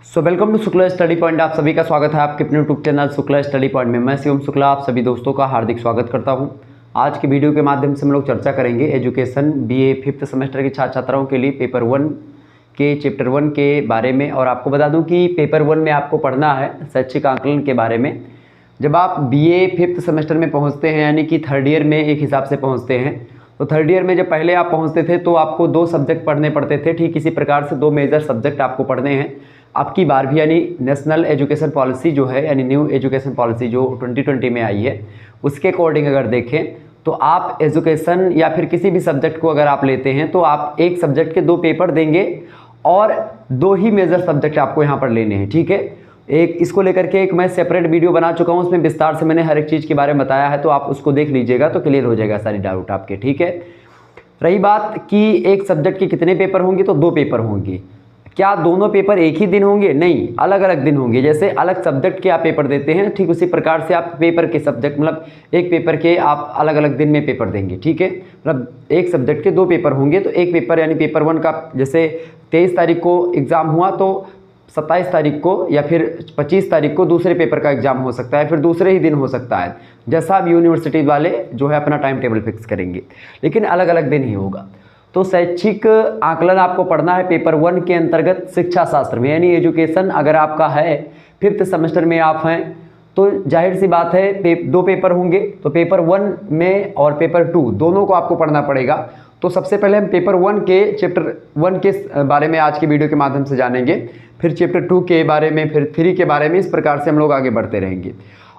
Welcome to Shukla study point. आप सभी का स्वागत है आपके अपने YouTube channel Shukla study point में। मैं शिवम शुक्ला आप सभी दोस्तों का हार्दिक स्वागत करता हूं। आज की वीडियो के माध्यम से हम लोग चर्चा करेंगे एजुकेशन बीए 5th सेमेस्टर के छात्र छात्राओं के लिए पेपर 1 के चैप्टर 1 के बारे में। और आपको बता दूं कि पेपर 1 में आपको पढ़ना है शैक्षिक आकलन के बारे में। जब आप बीए 5th सेमेस्टर में पहुँचते हैं यानी कि थर्ड ईयर में एक हिसाब से पहुँचते हैं, तो थर्ड ईयर में जब पहले आप पहुँचते थे तो आपको 2 सब्जेक्ट पढ़ने पड़ते थे। ठीक इसी प्रकार से 2 मेजर सब्जेक्ट आपको पढ़ने हैं। आपकी 12वीं यानी नेशनल एजुकेशन पॉलिसी जो है यानी न्यू एजुकेशन पॉलिसी जो 2020 में आई है, उसके अकॉर्डिंग अगर देखें तो आप एजुकेशन या फिर किसी भी सब्जेक्ट को अगर आप लेते हैं तो आप एक सब्जेक्ट के 2 पेपर देंगे और 2 ही मेजर सब्जेक्ट आपको यहाँ पर लेने हैं। ठीक है, एक इसको लेकर के एक मैं सेपरेट वीडियो बना चुका हूँ, उसमें विस्तार से मैंने हर एक चीज़ के बारे में बताया है, तो आप उसको देख लीजिएगा तो क्लियर हो जाएगा सारी डाउट आपके। ठीक है, रही बात कि एक सब्जेक्ट के कितने पेपर होंगे, तो 2 पेपर होंगे। क्या दोनों पेपर एक ही दिन होंगे? नहीं, अलग अलग दिन होंगे। जैसे अलग सब्जेक्ट के आप पेपर देते हैं, ठीक उसी प्रकार से आप पेपर के सब्जेक्ट मतलब एक पेपर के आप अलग अलग दिन में पेपर देंगे। ठीक है, मतलब एक सब्जेक्ट के 2 पेपर होंगे, तो एक पेपर यानी पेपर 1 का जैसे 23 तारीख को एग्ज़ाम हुआ तो 27 तारीख को या फिर 25 तारीख को दूसरे पेपर का एग्ज़ाम हो सकता है, फिर दूसरे ही दिन हो सकता है, जैसा अब यूनिवर्सिटी वाले जो है अपना टाइम टेबल फिक्स करेंगे, लेकिन अलग अलग दिन ही होगा। तो शैक्षिक आकलन आपको पढ़ना है पेपर 1 के अंतर्गत शिक्षा शास्त्र में, यानी एजुकेशन अगर आपका है 5th सेमेस्टर में आप हैं तो जाहिर सी बात है 2 पेपर होंगे, तो पेपर 1 में और पेपर 2 दोनों को आपको पढ़ना पड़ेगा। तो सबसे पहले हम पेपर 1 के चैप्टर 1 के बारे में आज के वीडियो के माध्यम से जानेंगे, फिर चैप्टर 2 के बारे में, फिर 3 के बारे में। इस प्रकार से हम लोग आगे बढ़ते रहेंगे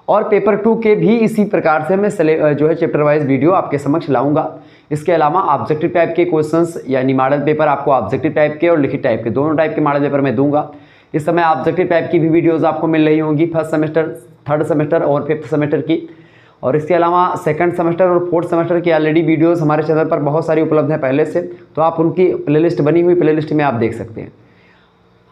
और पेपर 2 के भी इसी प्रकार से मैं जो है चैप्टर वाइज वीडियो आपके समक्ष लाऊंगा। इसके अलावा ऑब्जेक्टिव टाइप के क्वेश्चंस यानी मॉडल पेपर आपको ऑब्जेक्टिव टाइप के और लिखित टाइप के दोनों टाइप के मॉडल पेपर मैं दूंगा। इस समय ऑब्जेक्टिव टाइप की भी वीडियोस आपको मिल रही होंगी 1st सेमेस्टर, 3rd सेमेस्टर और 5th सेमेस्टर की। और इसके अलावा 2nd सेमेस्टर और 4th सेमेस्टर की ऑलरेडी वीडियोज़ हमारे चैनल पर बहुत सारी उपलब्ध हैं पहले से, तो आप उनकी प्लेलिस्ट बनी हुई प्लेलिस्ट में आप देख सकते हैं।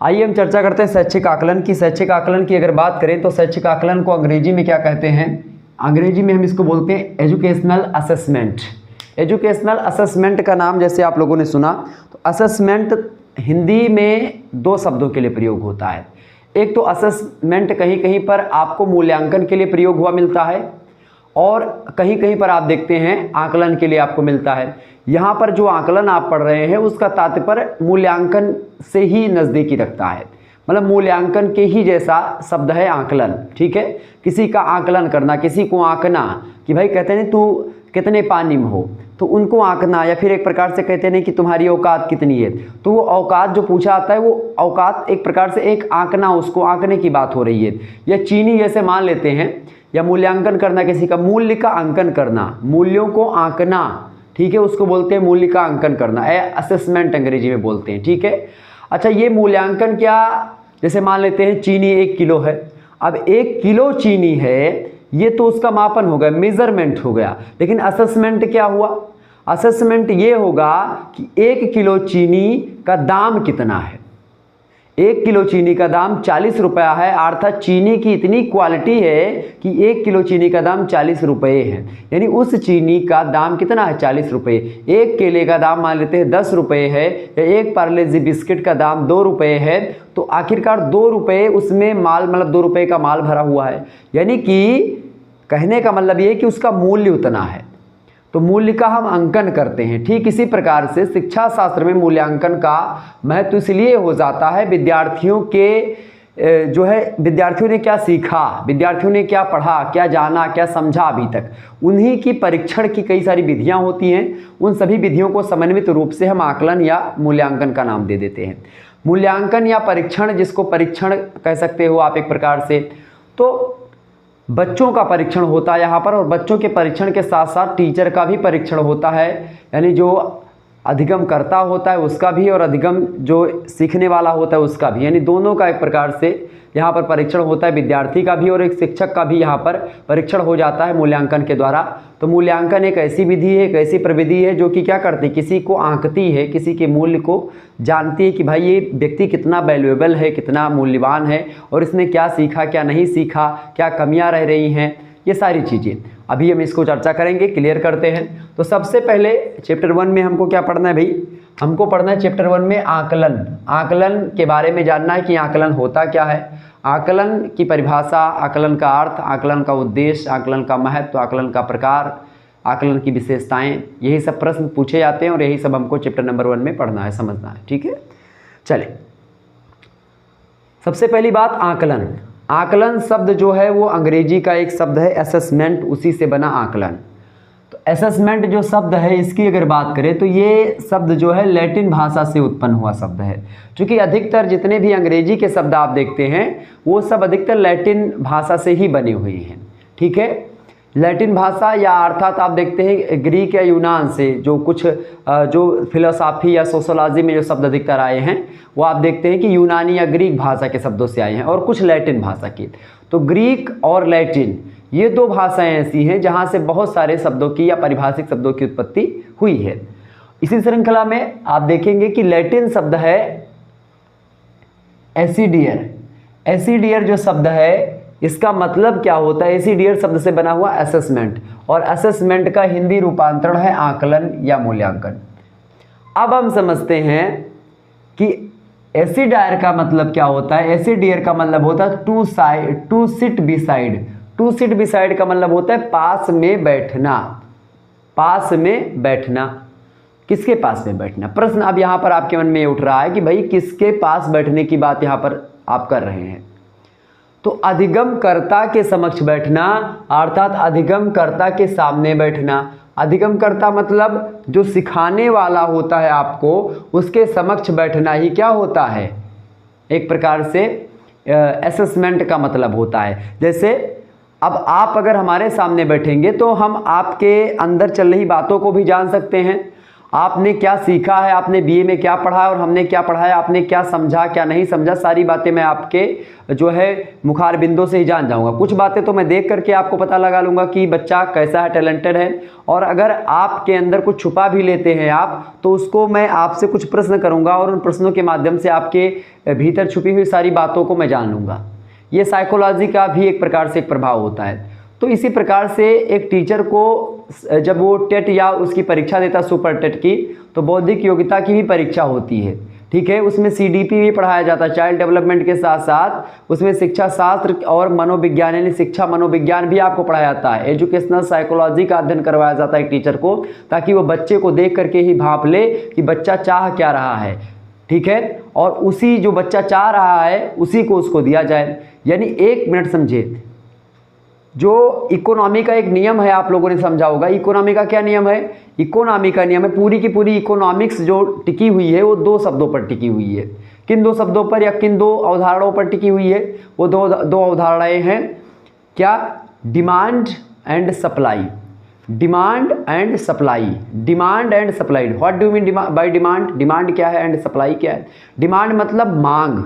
आइए हम चर्चा करते हैं शैक्षिक आकलन की। शैक्षिक आकलन की अगर बात करें तो शैक्षिक आकलन को अंग्रेजी में क्या कहते हैं? अंग्रेजी में हम इसको बोलते हैं एजुकेशनल असेसमेंट। एजुकेशनल असेसमेंट का नाम जैसे आप लोगों ने सुना, तो असेसमेंट हिंदी में 2 शब्दों के लिए प्रयोग होता है। एक तो असेसमेंट कहीं कहीं पर आपको मूल्यांकन के लिए प्रयोग हुआ मिलता है और कहीं कहीं पर आप देखते हैं आकलन के लिए आपको मिलता है। यहाँ पर जो आकलन आप पढ़ रहे हैं उसका तात्पर्य मूल्यांकन से ही नज़दीकी रखता है, मतलब मूल्यांकन के ही जैसा शब्द है आकलन। ठीक है, किसी का आकलन करना, किसी को आंकना कि भाई कहते हैं तू कितने पानी में हो, तो उनको आंकना, या फिर एक प्रकार से कहते हैं कि तुम्हारी औकात कितनी है, तो वो औकात जो पूछा आता है वो औकात एक प्रकार से एक आंकना, उसको आंकने की बात हो रही है। या चीनी जैसे मान लेते हैं, या मूल्यांकन करना, किसी का मूल्य का अंकन करना, मूल्यों को आंकना, ठीक है, उसको बोलते हैं मूल्य का अंकन करना, असेसमेंट अंग्रेजी में बोलते हैं। ठीक है, अच्छा ये मूल्यांकन क्या, जैसे मान लेते हैं चीनी 1 किलो है, अब 1 किलो चीनी है, ये तो उसका मापन हो गया, मेजरमेंट हो गया, लेकिन असेसमेंट क्या हुआ? असेसमेंट ये होगा कि 1 किलो चीनी का दाम कितना है। 1 किलो चीनी का दाम 40 रुपया है, अर्थात चीनी की इतनी क्वालिटी है कि 1 किलो चीनी का दाम 40 रुपये है, यानी उस चीनी का दाम कितना है? 40 रुपये। एक केले का दाम मान लेते हैं 10 रुपये है, या एक पार्ले जी बिस्किट का दाम 2 रुपये है, तो आखिरकार 2 रुपये उसमें माल, मतलब 2 रुपये का माल भरा हुआ है, यानी कि कहने का मतलब ये कि उसका मूल्य उतना है, तो मूल्य का हम अंकन करते हैं। ठीक इसी प्रकार से शिक्षा शास्त्र में मूल्यांकन का महत्व इसलिए हो जाता है, विद्यार्थियों के जो है विद्यार्थियों ने क्या सीखा, विद्यार्थियों ने क्या पढ़ा, क्या जाना, क्या समझा अभी तक, उन्हीं की परीक्षण की कई सारी विधियां होती हैं। उन सभी विधियों को समन्वित रूप से हम आकलन या मूल्यांकन का नाम दे देते हैं। मूल्यांकन या परीक्षण, जिसको परीक्षण कह सकते हो आप एक प्रकार से, तो बच्चों का परीक्षण होता है यहाँ पर, और बच्चों के परीक्षण के साथ साथ टीचर का भी परीक्षण होता है, यानी जो अधिगम करता होता है उसका भी और अधिगम जो सीखने वाला होता है उसका भी, यानी दोनों का एक प्रकार से यहाँ पर परीक्षण होता है, विद्यार्थी का भी और एक शिक्षक का भी यहाँ पर परीक्षण हो जाता है मूल्यांकन के द्वारा। तो मूल्यांकन एक ऐसी विधि है, एक ऐसी प्रविधि है जो कि क्या करती है, किसी को आंकती है, किसी के मूल्य को जानती है कि भाई ये व्यक्ति कितना वैल्यूएबल है, कितना मूल्यवान है, और इसने क्या सीखा, क्या नहीं सीखा, क्या कमियाँ रह रही हैं, ये सारी चीज़ें अभी हम इसको चर्चा करेंगे, क्लियर करते हैं। तो सबसे पहले चैप्टर 1 में हमको क्या पढ़ना है भाई? हमको पढ़ना है चैप्टर 1 में आकलन। आकलन के बारे में जानना है कि आकलन होता क्या है, आकलन की परिभाषा, आकलन का अर्थ, आकलन का उद्देश्य, आकलन का महत्व, आकलन का प्रकार, आकलन की विशेषताएं, यही सब प्रश्न पूछे जाते हैं और यही सब हमको चैप्टर नंबर 1 में पढ़ना है, समझना है। ठीक है, चले सबसे पहली बात आकलन। आकलन शब्द जो है वो अंग्रेजी का एक शब्द है असेसमेंट, उसी से बना आकलन। तो असेसमेंट जो शब्द है इसकी अगर बात करें तो ये शब्द जो है लैटिन भाषा से उत्पन्न हुआ शब्द है, क्योंकि अधिकतर जितने भी अंग्रेजी के शब्द आप देखते हैं वो सब अधिकतर लैटिन भाषा से ही बने हुए हैं। ठीक है, लैटिन भाषा या अर्थात आप देखते हैं ग्रीक या यूनान से जो कुछ जो फिलोसॉफी या सोशोलॉजी में जो शब्द अधिकतर आए हैं वो आप देखते हैं कि यूनानी या ग्रीक भाषा के शब्दों से आए हैं और कुछ लैटिन भाषा की। तो ग्रीक और लैटिन ये दो भाषाएं ऐसी हैं जहां से बहुत सारे शब्दों की या पारिभाषिक शब्दों की उत्पत्ति हुई है। इसी श्रृंखला में आप देखेंगे कि लैटिन शब्द है एसिडियर। एसिडियर जो शब्द है इसका मतलब क्या होता है, एसिडियर शब्द से बना हुआ असेसमेंट, और असेसमेंट का हिंदी रूपांतरण है आकलन या मूल्यांकन। अब हम समझते हैं कि एसिडायर का मतलब क्या होता है। एसिडियर का मतलब होता है to sit beside. To sit beside का मतलब होता है पास में बैठना। पास में बैठना, किसके पास में बैठना? प्रश्न अब यहाँ पर आपके मन में उठ रहा है कि भाई किसके पास बैठने की बात यहाँ पर आप कर रहे हैं। तो अधिगमकर्ता के समक्ष बैठना अर्थात अधिगमकर्ता के सामने बैठना। अधिगमकर्ता मतलब जो सिखाने वाला होता है आपको, उसके समक्ष बैठना ही क्या होता है, एक प्रकार से असेसमेंट का मतलब होता है। जैसे अब आप अगर हमारे सामने बैठेंगे तो हम आपके अंदर चल रही बातों को भी जान सकते हैं। आपने क्या सीखा है, आपने बीए में क्या पढ़ा और हमने क्या पढ़ा है, आपने क्या समझा क्या नहीं समझा, सारी बातें मैं आपके जो है मुखार बिंदों से ही जान जाऊंगा। कुछ बातें तो मैं देख करके आपको पता लगा लूँगा कि बच्चा कैसा है, टैलेंटेड है। और अगर आपके अंदर कुछ छुपा भी लेते हैं आप, तो उसको मैं आपसे कुछ प्रश्न करूँगा और उन प्रश्नों के माध्यम से आपके भीतर छुपी हुई सारी बातों को मैं जान लूँगा। ये साइकोलॉजी का भी एक प्रकार से एक प्रभाव होता है। तो इसी प्रकार से एक टीचर को जब वो टेट या उसकी परीक्षा देता सुपर टेट की, तो बौद्धिक योग्यता की भी परीक्षा होती है। ठीक है, उसमें सीडीपी भी पढ़ाया जाता है, चाइल्ड डेवलपमेंट के साथ साथ उसमें शिक्षा शास्त्र और मनोविज्ञान यानी शिक्षा मनोविज्ञान भी आपको पढ़ाया जाता है। एजुकेशनल साइकोलॉजी का अध्ययन करवाया जाता है एक टीचर को, ताकि वो बच्चे को देख करके ही भांप ले कि बच्चा चाह क्या रहा है। ठीक है, और उसी जो बच्चा चाह रहा है उसी को उसको दिया जाए। यानी एक मिनट समझे, जो इकोनॉमी का एक नियम है आप लोगों ने समझा होगा। इकोनॉमी का क्या नियम है? इकोनॉमी का नियम है, पूरी की पूरी इकोनॉमिक्स जो टिकी हुई है वो दो शब्दों पर टिकी हुई है। किन दो शब्दों पर या किन दो अवधारणाओं पर टिकी हुई है? वो दो अवधारणाएं हैं। क्या? Demand and supply. Demand and supply. Demand and supply. What do you mean by demand? Demand क्या है एंड सप्लाई क्या है? डिमांड मतलब मांग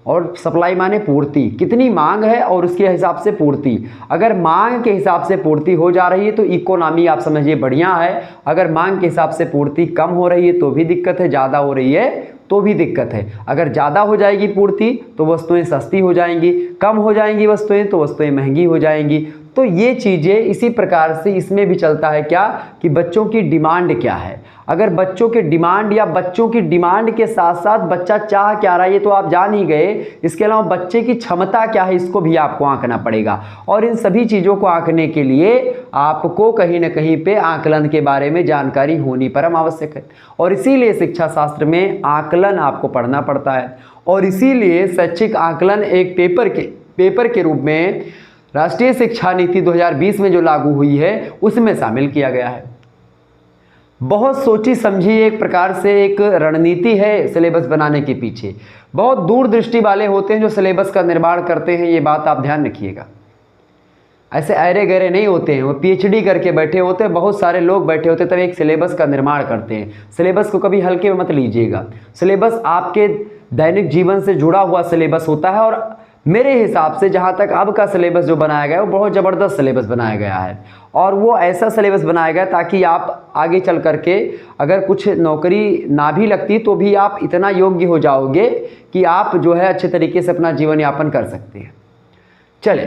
और सप्लाई माने पूर्ति। कितनी मांग है और उसके हिसाब से पूर्ति। अगर मांग के हिसाब से पूर्ति हो जा रही है तो इकोनॉमी आप समझिए बढ़िया है। अगर मांग के हिसाब से पूर्ति कम हो रही है तो भी दिक्कत है, ज़्यादा हो रही है तो भी दिक्कत है। अगर ज़्यादा हो जाएगी पूर्ति तो वस्तुएं सस्ती हो जाएंगी, कम हो जाएंगी वस्तुएं तो वस्तुएं महंगी हो जाएंगी। तो ये चीज़ें इसी प्रकार से इसमें भी चलता है क्या कि बच्चों की डिमांड क्या है। अगर बच्चों के डिमांड या बच्चों की डिमांड के साथ साथ बच्चा चाह क्या रहा है ये तो आप जान ही गए, इसके अलावा बच्चे की क्षमता क्या है इसको भी आपको आंकना पड़ेगा। और इन सभी चीज़ों को आंकने के लिए आपको कहीं ना कहीं पे आकलन के बारे में जानकारी होनी परम आवश्यक है। और इसीलिए शिक्षा शास्त्र में आकलन आपको पढ़ना पड़ता है। और इसीलिए शैक्षिक आकलन एक पेपर के रूप में राष्ट्रीय शिक्षा नीति 2020 में जो लागू हुई है उसमें शामिल किया गया है। बहुत सोची समझी एक प्रकार से एक रणनीति है सिलेबस बनाने के पीछे। बहुत दूरदृष्टि वाले होते हैं जो सिलेबस का निर्माण करते हैं, ये बात आप ध्यान रखिएगा। ऐसे अरे गहरे नहीं होते हैं, वो पीएचडी करके बैठे होते हैं, बहुत सारे लोग बैठे होते हैं तब एक सिलेबस का निर्माण करते हैं। सिलेबस को कभी हल्के में मत लीजिएगा। सिलेबस आपके दैनिक जीवन से जुड़ा हुआ सिलेबस होता है। और मेरे हिसाब से जहाँ तक अब का सिलेबस जो बनाया गया है वो बहुत ज़बरदस्त सिलेबस बनाया गया है। और वो ऐसा सिलेबस बनाया गया ताकि आप आगे चल करके अगर कुछ नौकरी ना भी लगती तो भी आप इतना योग्य हो जाओगे कि आप जो है अच्छे तरीके से अपना जीवन यापन कर सकते हैं। चले,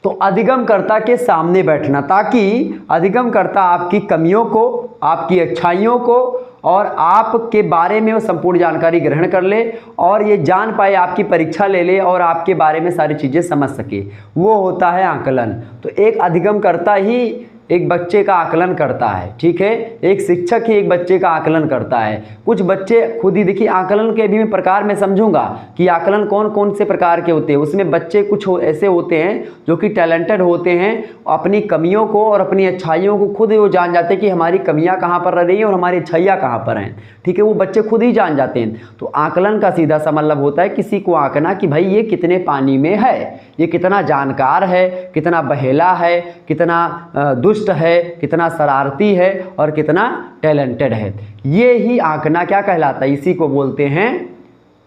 तो अधिगमकर्ता के सामने बैठना, ताकि अधिगमकर्ता आपकी कमियों को, आपकी अच्छाइयों को और आपके बारे में वो संपूर्ण जानकारी ग्रहण कर ले और ये जान पाए, आपकी परीक्षा ले ले और आपके बारे में सारी चीज़ें समझ सके, वो होता है आकलन। तो एक अधिगमकर्ता ही एक बच्चे का आकलन करता है, ठीक है। एक शिक्षक ही एक बच्चे का आकलन करता है। कुछ बच्चे खुद ही, देखिए आकलन के भी मैं प्रकार में समझूंगा कि आकलन कौन कौन से प्रकार के होते हैं। उसमें बच्चे कुछ ऐसे होते हैं जो कि टैलेंटेड होते हैं, अपनी कमियों को और अपनी अच्छाइयों को खुद वो जान जाते हैं कि हमारी कमियां कहाँ पर रह रही हैं और हमारी अच्छाइयाँ कहाँ पर हैं, ठीक है। वो बच्चे खुद ही जान जाते हैं। तो आकलन का सीधा सा मतलब होता है किसी को आंकना कि भाई ये कितने पानी में है, ये कितना जानकार है, कितना बहेला है, कितना दुष्ट है, कितना शरारती है और कितना टैलेंटेड है। ये ही आंकना क्या कहलाता है, इसी को बोलते हैं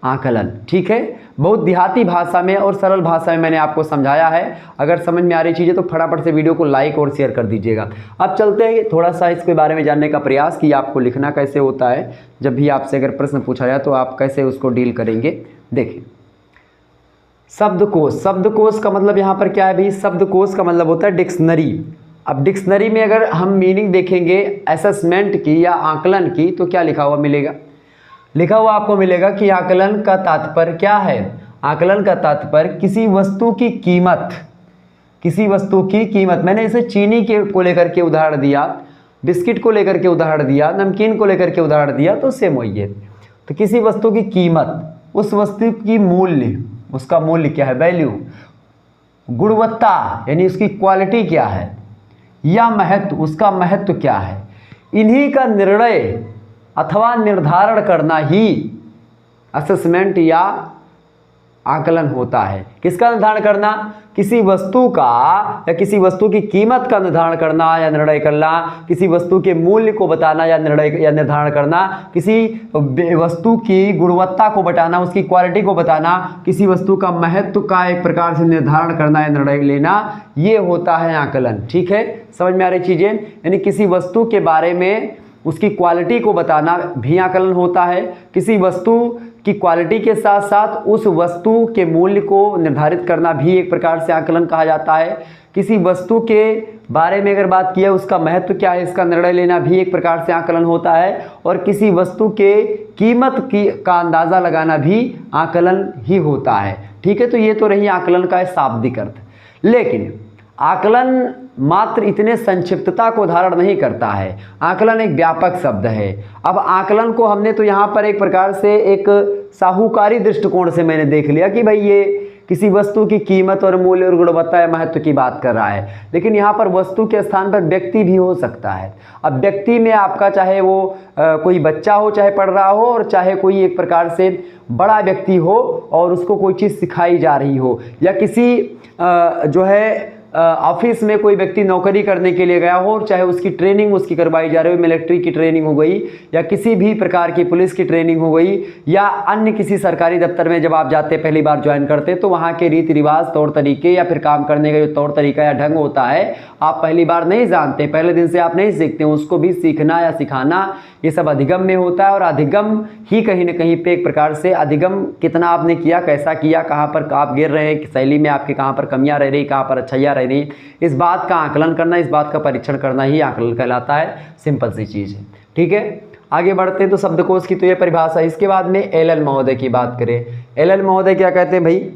आकलन, ठीक है। बहुत देहाती भाषा में और सरल भाषा में मैंने आपको समझाया है। अगर समझ में आ रही चीज़ें तो फटाफट से वीडियो को लाइक और शेयर कर दीजिएगा। अब चलते हैं थोड़ा सा इसके बारे में जानने का प्रयास कि आपको लिखना कैसे होता है। जब भी आपसे अगर प्रश्न पूछा जाए तो आप कैसे उसको डील करेंगे। देखिए शब्दकोश, शब्दकोश का मतलब यहाँ पर क्या है भाई, शब्दकोश का मतलब होता है डिक्शनरी। अब डिक्शनरी में अगर हम मीनिंग देखेंगे असेसमेंट की या आकलन की तो क्या लिखा हुआ मिलेगा, लिखा हुआ आपको मिलेगा कि आकलन का तात्पर्य क्या है। आकलन का तात्पर्य किसी वस्तु की कीमत, किसी वस्तु की कीमत। मैंने इसे चीनी के को लेकर के उदाहरण दिया, बिस्किट को लेकर के उदाहरण दिया, नमकीन को लेकर के उदाहरण दिया, तो सेम वही है। तो किसी वस्तु की कीमत, उस वस्तु की मूल्य, उसका मूल्य क्या है, वैल्यू, गुणवत्ता यानी उसकी क्वालिटी क्या है, या महत्व, उसका महत्व क्या है, इन्हीं का निर्णय अथवा निर्धारण करना ही असेसमेंट या आकलन होता है। किसका निर्धारण करना, किसी वस्तु का या किसी वस्तु की कीमत का निर्धारण करना या निर्णय करना, किसी वस्तु के मूल्य को बताना या निर्णय या निर्धारण करना, किसी वस्तु की गुणवत्ता को बताना, उसकी क्वालिटी को बताना, किसी वस्तु का महत्व का एक प्रकार से निर्धारण करना या निर्णय लेना, ये होता है आकलन, ठीक है। समझ में आ रही चीज़ें, यानी किसी वस्तु के बारे में उसकी क्वालिटी को बताना भी आकलन होता है। किसी वस्तु की क्वालिटी के साथ साथ उस वस्तु के मूल्य को निर्धारित करना भी एक प्रकार से आकलन कहा जाता है। किसी वस्तु के बारे में अगर बात किया उसका महत्व क्या है, इसका निर्णय लेना भी एक प्रकार से आकलन होता है। और किसी वस्तु के कीमत की का अंदाज़ा लगाना भी आकलन ही होता है, ठीक है। तो ये तो रही आकलन का शाब्दिक अर्थ। लेकिन आकलन मात्र इतने संक्षिप्तता को धारण नहीं करता है, आकलन एक व्यापक शब्द है। अब आकलन को हमने तो यहाँ पर एक प्रकार से एक साहूकारी दृष्टिकोण से मैंने देख लिया कि भाई ये किसी वस्तु की कीमत और मूल्य और गुणवत्ता या महत्व की बात कर रहा है। लेकिन यहाँ पर वस्तु के स्थान पर व्यक्ति भी हो सकता है। अब व्यक्ति में आपका चाहे वो कोई बच्चा हो, चाहे पढ़ रहा हो, और चाहे कोई एक प्रकार से बड़ा व्यक्ति हो और उसको कोई चीज़ सिखाई जा रही हो, या किसी जो है ऑफिस में कोई व्यक्ति नौकरी करने के लिए गया हो, चाहे उसकी ट्रेनिंग उसकी करवाई जा रही हो, मिलिट्री की ट्रेनिंग हो गई या किसी भी प्रकार की पुलिस की ट्रेनिंग हो गई, या अन्य किसी सरकारी दफ्तर में जब आप जाते पहली बार ज्वाइन करते तो वहाँ के रीति रिवाज, तौर तरीके या फिर काम करने का जो तौर तरीका या ढंग होता है आप पहली बार नहीं जानते, पहले दिन से आप नहीं सीखते, उसको भी सीखना या सिखाना ये सब अधिगम में होता है। और अधिगम ही कहीं ना कहीं पे एक प्रकार से अधिगम कितना आपने किया, कैसा किया, कहाँ पर आप गिर रहे हैं, शैली में आपके कहाँ पर कमियाँ रह रही, कहाँ पर अच्छाइयाँ रह रही, इस बात का आकलन करना, इस बात का परीक्षण करना ही आकलन कहलाता है। सिंपल सी चीज़ है, ठीक है। आगे बढ़ते हैं तो शब्दकोश की तो ये परिभाषा। इसके बाद में एलन महोदय की बात करें। एलन महोदय क्या कहते हैं भाई,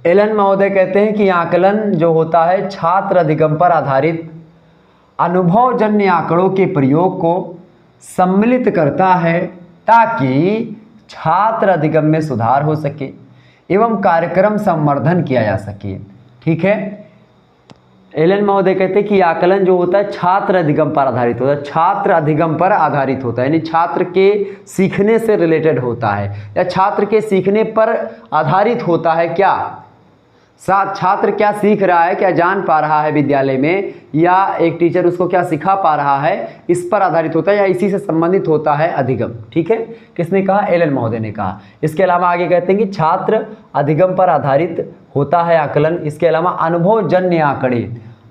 एलन महोदय कहते हैं कि आकलन जो होता है छात्र अधिगम पर आधारित अनुभवजन्य आंकड़ों के प्रयोग को सम्मिलित करता है ताकि छात्र अधिगम में सुधार हो सके एवं कार्यक्रम संवर्धन किया जा सके, ठीक है। एलन महोदय कहते हैं कि आकलन जो होता है छात्र अधिगम पर आधारित होता है, छात्र अधिगम पर आधारित होता है, यानी छात्र के सीखने से रिलेटेड होता है या छात्र के सीखने पर आधारित होता है। क्या छात्र क्या सीख रहा है, क्या जान पा रहा है विद्यालय में, या एक टीचर उसको क्या सिखा पा रहा है, इस पर आधारित होता है या इसी से संबंधित होता है अधिगम, ठीक है। किसने कहा, एलन महोदय ने कहा। इसके अलावा आगे कहते हैं कि छात्र अधिगम पर आधारित होता है आकलन। इसके अलावा अनुभवजन्य आंकड़े,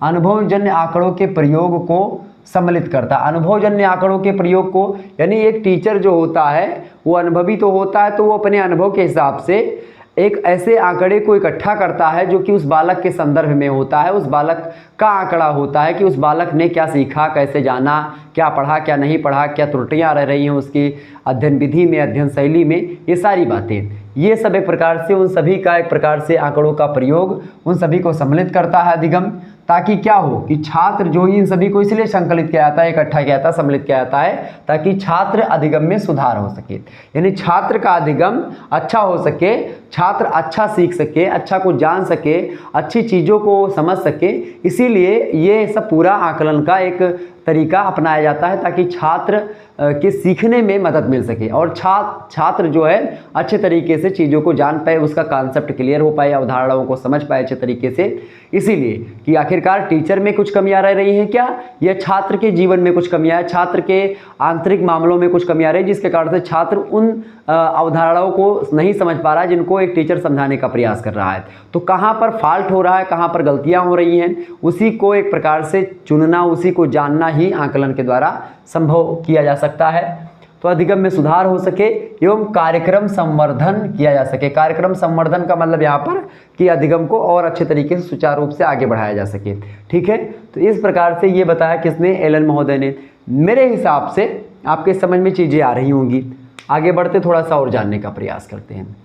अनुभवजन्य आंकड़ों के प्रयोग को सम्मिलित करता है। अनुभवजन्य आंकड़ों के प्रयोग को, यानी एक टीचर जो होता है वो अनुभवी तो होता है, तो वो अपने अनुभव के हिसाब से एक ऐसे आंकड़े को इकट्ठा करता है जो कि उस बालक के संदर्भ में होता है, उस बालक का आंकड़ा होता है कि उस बालक ने क्या सीखा, कैसे जाना, क्या पढ़ा, क्या नहीं पढ़ा, क्या त्रुटियां रह रही हैं उसकी अध्ययन विधि में, अध्ययन शैली में, ये सारी बातें, ये सब एक प्रकार से उन सभी का एक प्रकार से आंकड़ों का प्रयोग उन सभी को सम्मिलित करता है अधिगम, ताकि क्या हो कि छात्र जो इन सभी को इसलिए संकलित किया जाता है, इकट्ठा किया जाता है, सम्मिलित किया जाता है ताकि छात्र अधिगम में सुधार हो सके, यानी छात्र का अधिगम अच्छा हो सके, छात्र अच्छा सीख सके, अच्छा को जान सके, अच्छी चीज़ों को समझ सके। इसीलिए ये सब पूरा आकलन का एक तरीका अपनाया जाता है ताकि छात्र के सीखने में मदद मिल सके और छात्र जो है अच्छे तरीके से चीज़ों को जान पाए, उसका कॉन्सेप्ट क्लियर हो पाए, अवधारणाओं को समझ पाए अच्छे तरीके से। इसीलिए कि आखिरकार टीचर में कुछ कमियां रह रही हैं क्या, या छात्र के जीवन में कुछ कमियां है, छात्र के आंतरिक मामलों में कुछ कमियां रही जिसके कारण से छात्र उन अवधारणाओं को नहीं समझ पा रहा है जिनको एक टीचर समझाने का प्रयास कर रहा है। तो कहाँ पर फॉल्ट हो रहा है, कहाँ पर गलतियाँ हो रही हैं, उसी को एक प्रकार से चुनना, उसी को जानना ही आकलन के द्वारा संभव किया जा सकता है। तो अधिगम में सुधार हो सके एवं कार्यक्रम संवर्धन किया जा सके। कार्यक्रम संवर्धन का मतलब यहाँ पर कि अधिगम को और अच्छे तरीके से सुचारू रूप से आगे बढ़ाया जा सके। ठीक है, तो इस प्रकार से ये बताया किसने, एलन महोदय ने। मेरे हिसाब से आपके समझ में चीज़ें आ रही होंगी। आगे बढ़ते थोड़ा सा और जानने का प्रयास करते हैं।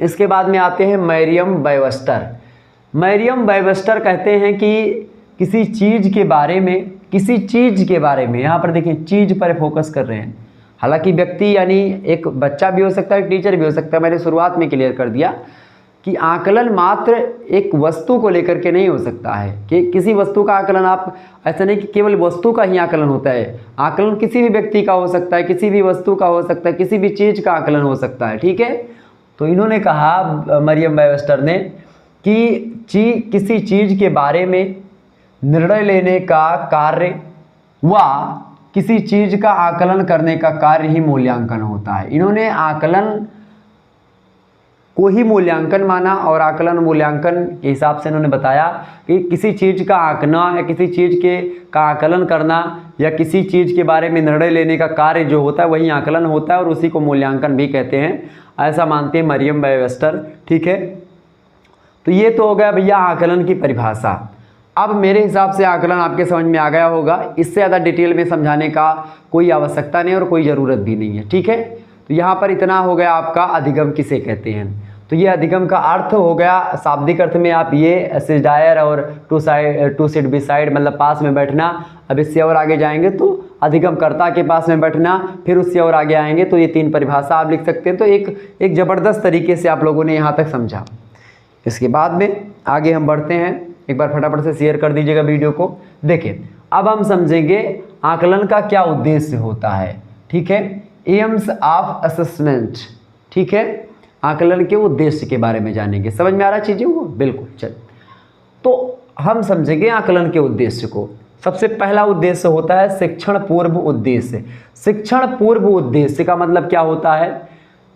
इसके बाद में आते हैं मैरियम वेबस्टर। मैरियम वेबस्टर कहते हैं कि किसी चीज़ के बारे में, यहाँ पर देखिए चीज़ पर फोकस कर रहे हैं। हालांकि व्यक्ति यानी एक बच्चा भी हो सकता है, टीचर भी हो सकता है। मैंने शुरुआत में क्लियर कर दिया कि आकलन मात्र एक वस्तु को लेकर के नहीं हो सकता है कि किसी वस्तु का आकलन, आप ऐसा नहीं कि केवल वस्तु का ही आकलन होता है। आकलन किसी भी व्यक्ति का हो सकता है, किसी भी वस्तु का हो सकता है, किसी भी चीज़ का आकलन हो सकता है। ठीक है, तो इन्होंने कहा मरियम वेबस्टर ने कि किसी चीज़ के बारे में निर्णय लेने का कार्य व किसी चीज़ का आकलन करने का कार्य ही मूल्यांकन होता है। इन्होंने आकलन को ही मूल्यांकन माना और आकलन मूल्यांकन के हिसाब से इन्होंने बताया कि किसी चीज़ का आंकना या किसी चीज़ का आकलन करना या किसी चीज़ के बारे में निर्णय लेने का कार्य जो होता है वही आकलन होता है और उसी को मूल्यांकन भी कहते हैं, ऐसा मानते हैं मरियम वेबस्टर। ठीक है, तो ये तो हो गया भैया आकलन की परिभाषा। अब मेरे हिसाब से आकलन आपके समझ में आ गया होगा। इससे ज़्यादा डिटेल में समझाने का कोई आवश्यकता नहीं और कोई ज़रूरत भी नहीं है। ठीक है, तो यहाँ पर इतना हो गया आपका अधिगम किसे कहते हैं। तो ये अधिगम का अर्थ हो गया, शाब्दिक अर्थ में आप ये सिट डायर और टू सिट बिसाइड मतलब पास में बैठना। अब इससे और आगे जाएंगे तो अधिगम कर्ता के पास में बैठना, फिर उससे और आगे आएंगे तो ये 3 परिभाषा आप लिख सकते हैं। तो एक ज़बरदस्त तरीके से आप लोगों ने यहाँ तक समझा। इसके बाद में आगे हम बढ़ते हैं। एक बार फटाफट से शेयर कर दीजिएगा वीडियो को। देखिए अब हम समझेंगे आकलन का क्या उद्देश्य होता है। ठीक है, एम्स ऑफ असेसमेंट। ठीक है, आकलन के उद्देश्य के बारे में जानेंगे। समझ में आ रहा है चीज़ें को? बिल्कुल। चल, तो हम समझेंगे आकलन के उद्देश्य को। सबसे पहला उद्देश्य होता है शिक्षण पूर्व उद्देश्य। शिक्षण पूर्व उद्देश्य का मतलब क्या होता है?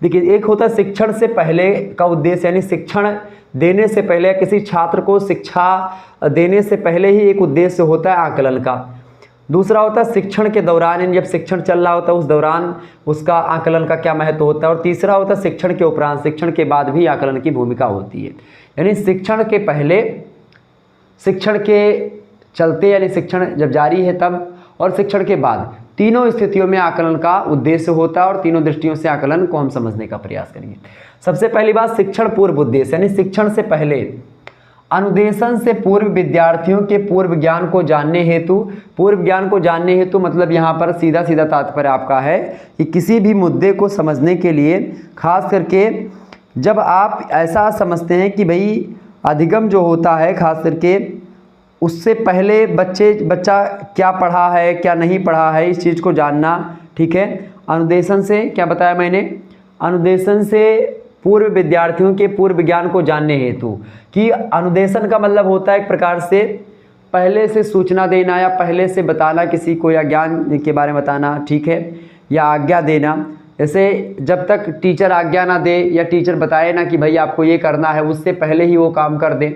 देखिए, एक होता है शिक्षण से पहले का उद्देश्य, यानी शिक्षण देने से पहले, किसी छात्र को शिक्षा देने से पहले ही एक उद्देश्य होता है आकलन का। दूसरा होता है शिक्षण के दौरान, यानी जब शिक्षण चल रहा होता है उस दौरान उसका आकलन का क्या महत्व होता है। और तीसरा होता है शिक्षण के उपरांत, शिक्षण के बाद भी आकलन की भूमिका होती है। यानी शिक्षण के पहले, शिक्षण के चलते यानी शिक्षण जब जारी है तब, और शिक्षण के बाद, तीनों स्थितियों में आकलन का उद्देश्य होता है और तीनों दृष्टियों से आकलन को हम समझने का प्रयास करेंगे। सबसे पहली बात शिक्षण पूर्व उद्देश्य, यानी शिक्षण से पहले अनुदेशन से पूर्व विद्यार्थियों के पूर्व ज्ञान को जानने हेतु मतलब यहाँ पर सीधा सीधा तात्पर्य आपका है कि किसी भी मुद्दे को समझने के लिए, खास करके जब आप ऐसा समझते हैं कि भाई अधिगम जो होता है खास करके उससे पहले बच्चा क्या पढ़ा है क्या नहीं पढ़ा है इस चीज़ को जानना। ठीक है, अनुदेशन से क्या बताया मैंने, अनुदेशन से पूर्व विद्यार्थियों के पूर्व ज्ञान को जानने हेतु, कि अनुदेशन का मतलब होता है एक प्रकार से पहले से सूचना देना या पहले से बताना किसी को, या ज्ञान के बारे में बताना। ठीक है, या आज्ञा देना। जैसे जब तक टीचर आज्ञा ना दे या टीचर बताए ना कि भाई आपको ये करना है, उससे पहले ही वो काम कर दे।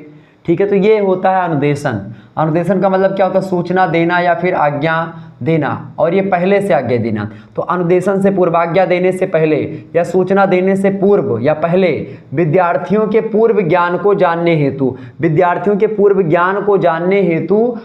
ठीक है। तो ये होता है अनुदेशन। अनुदेशन का मतलब क्या होता है? सूचना देना या फिर आज्ञा देना, और ये पहले से आज्ञा देना। तो अनुदेशन से पूर्व, आज्ञा देने से पहले या सूचना देने से पूर्व या पहले विद्यार्थियों के पूर्व ज्ञान को जानने हेतु, विद्यार्थियों के पूर्व ज्ञान को जानने हेतु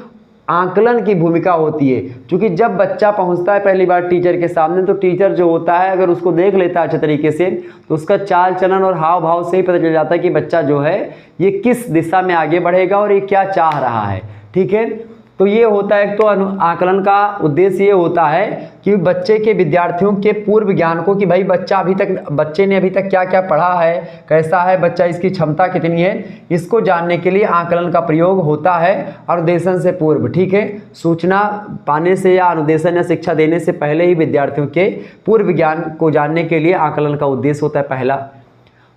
आकलन की भूमिका होती है। क्योंकि जब बच्चा पहुंचता है पहली बार टीचर के सामने, तो टीचर जो होता है अगर उसको देख लेता है अच्छे तरीके से, तो उसका चाल चलन और हाव भाव से ही पता चल जाता है कि बच्चा जो है ये किस दिशा में आगे बढ़ेगा और ये क्या चाह रहा है। ठीक है। तो ये होता है, एक तो आकलन का उद्देश्य ये होता है कि बच्चे के, विद्यार्थियों के पूर्व ज्ञान को, कि भाई बच्चे ने अभी तक क्या क्या पढ़ा है, कैसा है बच्चा, इसकी क्षमता कितनी है, इसको जानने के लिए आकलन का प्रयोग होता है अनुदेशन से पूर्व। ठीक है। सूचना पाने से या अनुदेशन या शिक्षा देने से पहले ही विद्यार्थियों के पूर्व ज्ञान को जानने के लिए आकलन का उद्देश्य होता है पहला।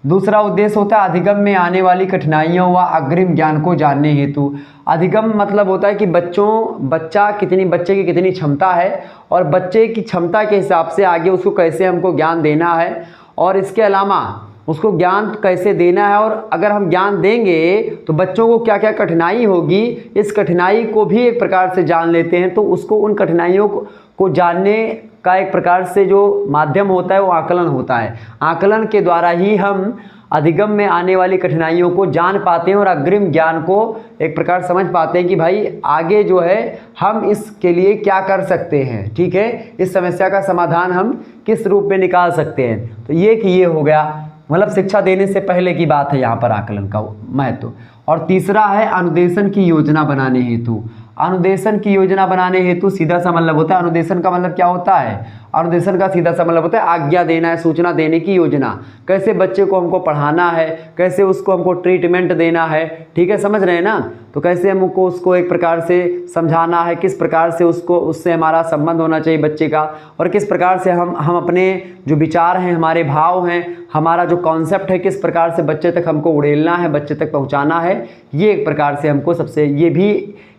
दूसरा उद्देश्य होता है अधिगम में आने वाली कठिनाइयों व अग्रिम ज्ञान को जानने हेतु। अधिगम मतलब होता है कि बच्चे की कितनी क्षमता है और बच्चे की क्षमता के हिसाब से आगे उसको कैसे हमको ज्ञान देना है, और इसके अलावा उसको ज्ञान कैसे देना है, और अगर हम ज्ञान देंगे तो बच्चों को क्या क्या कठिनाई होगी, इस कठिनाई को भी एक प्रकार से जान लेते हैं। तो उसको, उन कठिनाइयों को जानने का एक प्रकार से जो माध्यम होता है वो आकलन होता है। आकलन के द्वारा ही हम अधिगम में आने वाली कठिनाइयों को जान पाते हैं और अग्रिम ज्ञान को एक प्रकार समझ पाते हैं कि भाई आगे जो है हम इसके लिए क्या कर सकते हैं। ठीक है। इस समस्या का समाधान हम किस रूप में निकाल सकते हैं। तो ये हो गया, मतलब शिक्षा देने से पहले की बात है यहाँ पर आकलन का महत्व। और तीसरा है अनुदेशन की योजना बनाने हेतु। अनुदेशन की योजना बनाने हेतु सीधा सा मतलब होता है, अनुदेशन का मतलब क्या होता है? अनुदेशन का सीधा सा मतलब होता है आज्ञा देना है, सूचना देने की योजना। कैसे बच्चे को हमको पढ़ाना है, कैसे उसको हमको ट्रीटमेंट देना है। ठीक है, समझ रहे हैं ना? तो कैसे हमको उसको एक प्रकार से समझाना है, किस प्रकार से उससे हमारा संबंध होना चाहिए बच्चे का, और किस प्रकार से हम अपने जो विचार हैं, हमारे भाव हैं, हमारा जो कॉन्सेप्ट है, किस प्रकार से बच्चे तक हमको उड़ेलना है, बच्चे तक पहुंचाना है। ये एक प्रकार से हमको सबसे